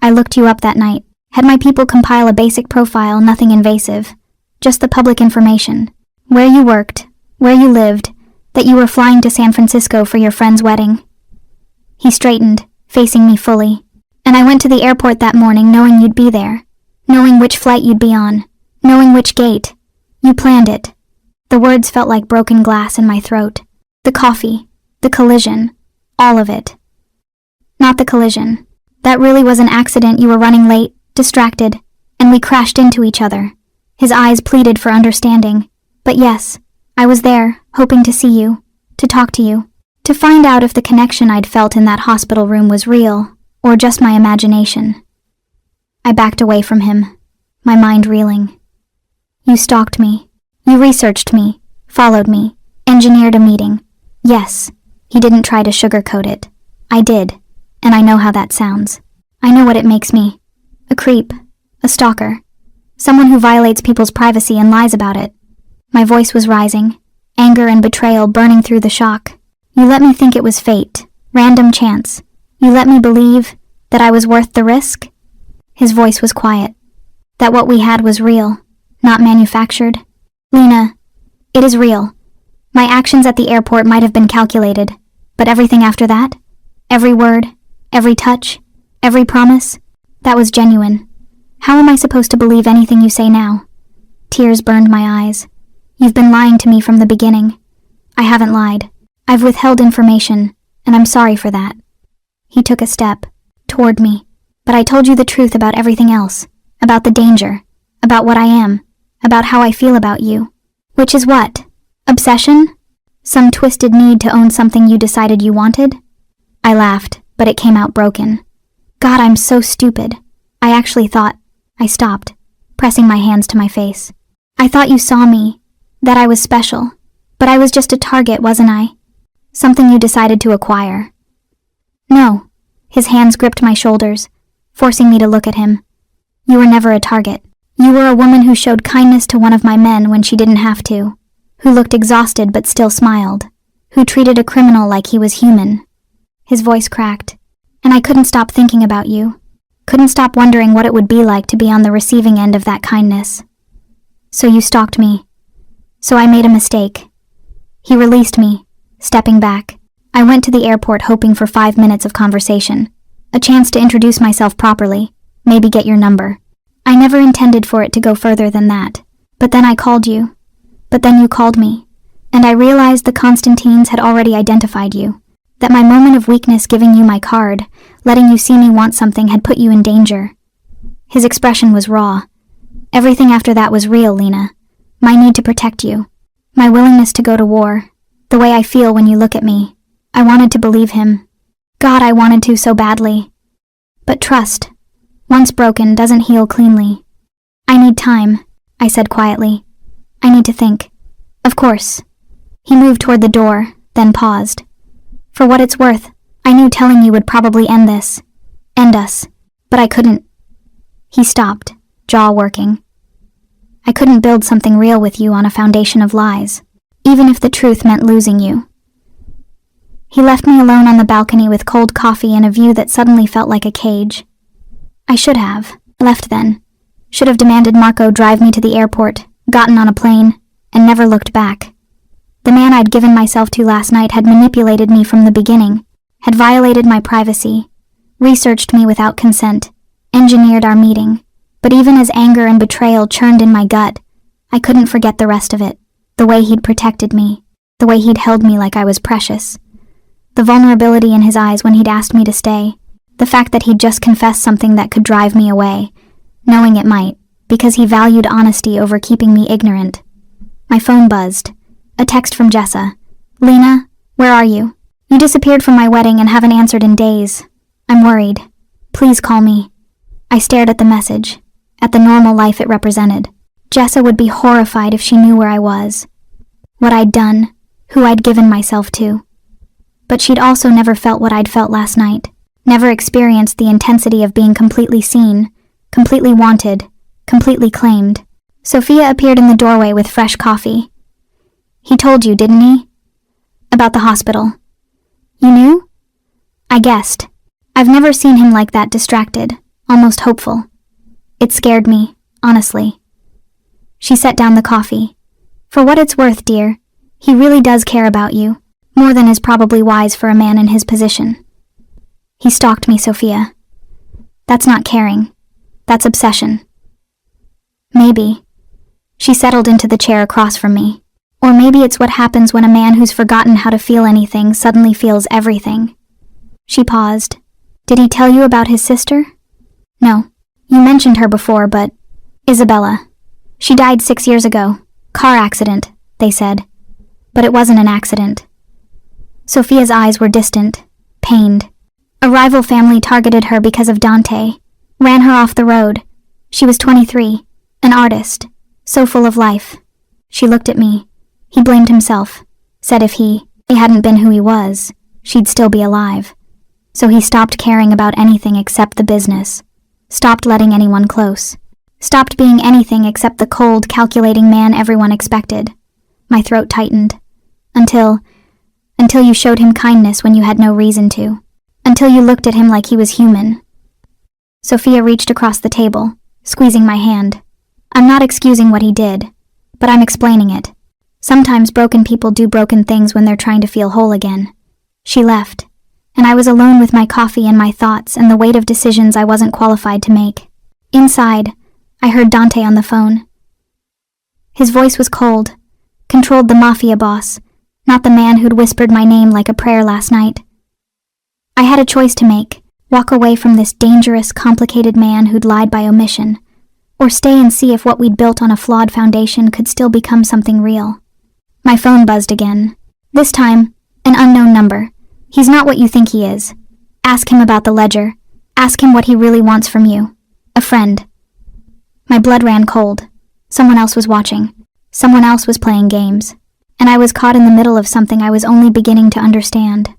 I looked you up that night, had my people compile a basic profile, nothing invasive, just the public information. Where you worked, where you lived, that you were flying to San Francisco for your friend's wedding. He straightened, facing me fully, and I went to the airport that morning knowing you'd be there, knowing which flight you'd be on, knowing which gate. You planned it. The words felt like broken glass in my throat. The coffee, the collision, all of it. Not the collision. That really was an accident. You were running late, distracted, and we crashed into each other. His eyes pleaded for understanding. But yes, I was there, hoping to see you, to talk to you, to find out if the connection I'd felt in that hospital room was real, or just my imagination. I backed away from him, my mind reeling. You stalked me. You researched me, followed me, engineered a meeting. Yes, he didn't try to sugarcoat it. I did, and I know how that sounds. I know what it makes me. A creep, a stalker, someone who violates people's privacy and lies about it. My voice was rising, anger and betrayal burning through the shock. You let me think it was fate, random chance. You let me believe that I was worth the risk. His voice was quiet, that what we had was real, not manufactured. Lena, it is real. My actions at the airport might have been calculated, but everything after that, every word, every touch, every promise, that was genuine. How am I supposed to believe anything you say now? Tears burned my eyes. You've been lying to me from the beginning. I haven't lied. I've withheld information, and I'm sorry for that. He took a step toward me, but I told you the truth about everything else, about the danger, about what I am, about how I feel about you. Which is what? Obsession? Some twisted need to own something you decided you wanted? I laughed, but it came out broken. God, I'm so stupid. I actually thought... I stopped, pressing my hands to my face. I thought you saw me, that I was special, but I was just a target, wasn't I? Something you decided to acquire. No. His hands gripped my shoulders, forcing me to look at him. You were never a target. You were a woman who showed kindness to one of my men when she didn't have to, who looked exhausted but still smiled, who treated a criminal like he was human. His voice cracked, and I couldn't stop thinking about you. Couldn't stop wondering what it would be like to be on the receiving end of that kindness. So you stalked me. So I made a mistake. He released me, stepping back. I went to the airport hoping for 5 minutes of conversation, a chance to introduce myself properly, maybe get your number. I never intended for it to go further than that. But then I called you. But then you called me. And I realized the Constantines had already identified you. That my moment of weakness giving you my card, letting you see me want something, had put you in danger. His expression was raw. Everything after that was real, Lena. My need to protect you. My willingness to go to war. The way I feel when you look at me. I wanted to believe him. God, I wanted to so badly. But trust, once broken, doesn't heal cleanly. I need time, I said quietly. I need to think. Of course. He moved toward the door, then paused. For what it's worth, I knew telling you would probably end this. End us. But I couldn't. He stopped, jaw working. I couldn't build something real with you on a foundation of lies, even if the truth meant losing you. He left me alone on the balcony with cold coffee and a view that suddenly felt like a cage. I should have left then. Should have demanded Marco drive me to the airport, gotten on a plane, and never looked back. The man I'd given myself to last night had manipulated me from the beginning, had violated my privacy, researched me without consent, engineered our meeting. But even as anger and betrayal churned in my gut, I couldn't forget the rest of it. The way he'd protected me, the way he'd held me like I was precious. The vulnerability in his eyes when he'd asked me to stay, the fact that he'd just confessed something that could drive me away, knowing it might, because he valued honesty over keeping me ignorant. My phone buzzed. A text from Jessa. Lena, where are you? You disappeared from my wedding and haven't answered in days. I'm worried. Please call me. I stared at the message, at the normal life it represented. Jessa would be horrified if she knew where I was, what I'd done, who I'd given myself to. But she'd also never felt what I'd felt last night, never experienced the intensity of being completely seen, completely wanted, completely claimed. Sophia appeared in the doorway with fresh coffee. He told you, didn't he? About the hospital. You knew? I guessed. I've never seen him like that, distracted, almost hopeful. It scared me, honestly. She set down the coffee. For what it's worth, dear, he really does care about you, more than is probably wise for a man in his position. He stalked me, Sophia. That's not caring. That's obsession. Maybe. She settled into the chair across from me. Or maybe it's what happens when a man who's forgotten how to feel anything suddenly feels everything. She paused. Did he tell you about his sister? No. You mentioned her before, but... Isabella. She died 6 years ago. Car accident, they said. But it wasn't an accident. Sophia's eyes were distant, pained. A rival family targeted her because of Dante. Ran her off the road. She was 23, an artist, so full of life. She looked at me. He blamed himself, said if he hadn't been who he was, she'd still be alive. So he stopped caring about anything except the business. Stopped letting anyone close. Stopped being anything except the cold, calculating man everyone expected. My throat tightened. Until you showed him kindness when you had no reason to. Until you looked at him like he was human. Sophia reached across the table, squeezing my hand. I'm not excusing what he did, but I'm explaining it. Sometimes broken people do broken things when they're trying to feel whole again. She left, and I was alone with my coffee and my thoughts and the weight of decisions I wasn't qualified to make. Inside, I heard Dante on the phone. His voice was cold, controlled the Mafia boss, not the man who'd whispered my name like a prayer last night. I had a choice to make, walk away from this dangerous, complicated man who'd lied by omission, or stay and see if what we'd built on a flawed foundation could still become something real. My phone buzzed again. This time, an unknown number. He's not what you think he is. Ask him about the ledger. Ask him what he really wants from you. A friend. My blood ran cold. Someone else was watching. Someone else was playing games. And I was caught in the middle of something I was only beginning to understand.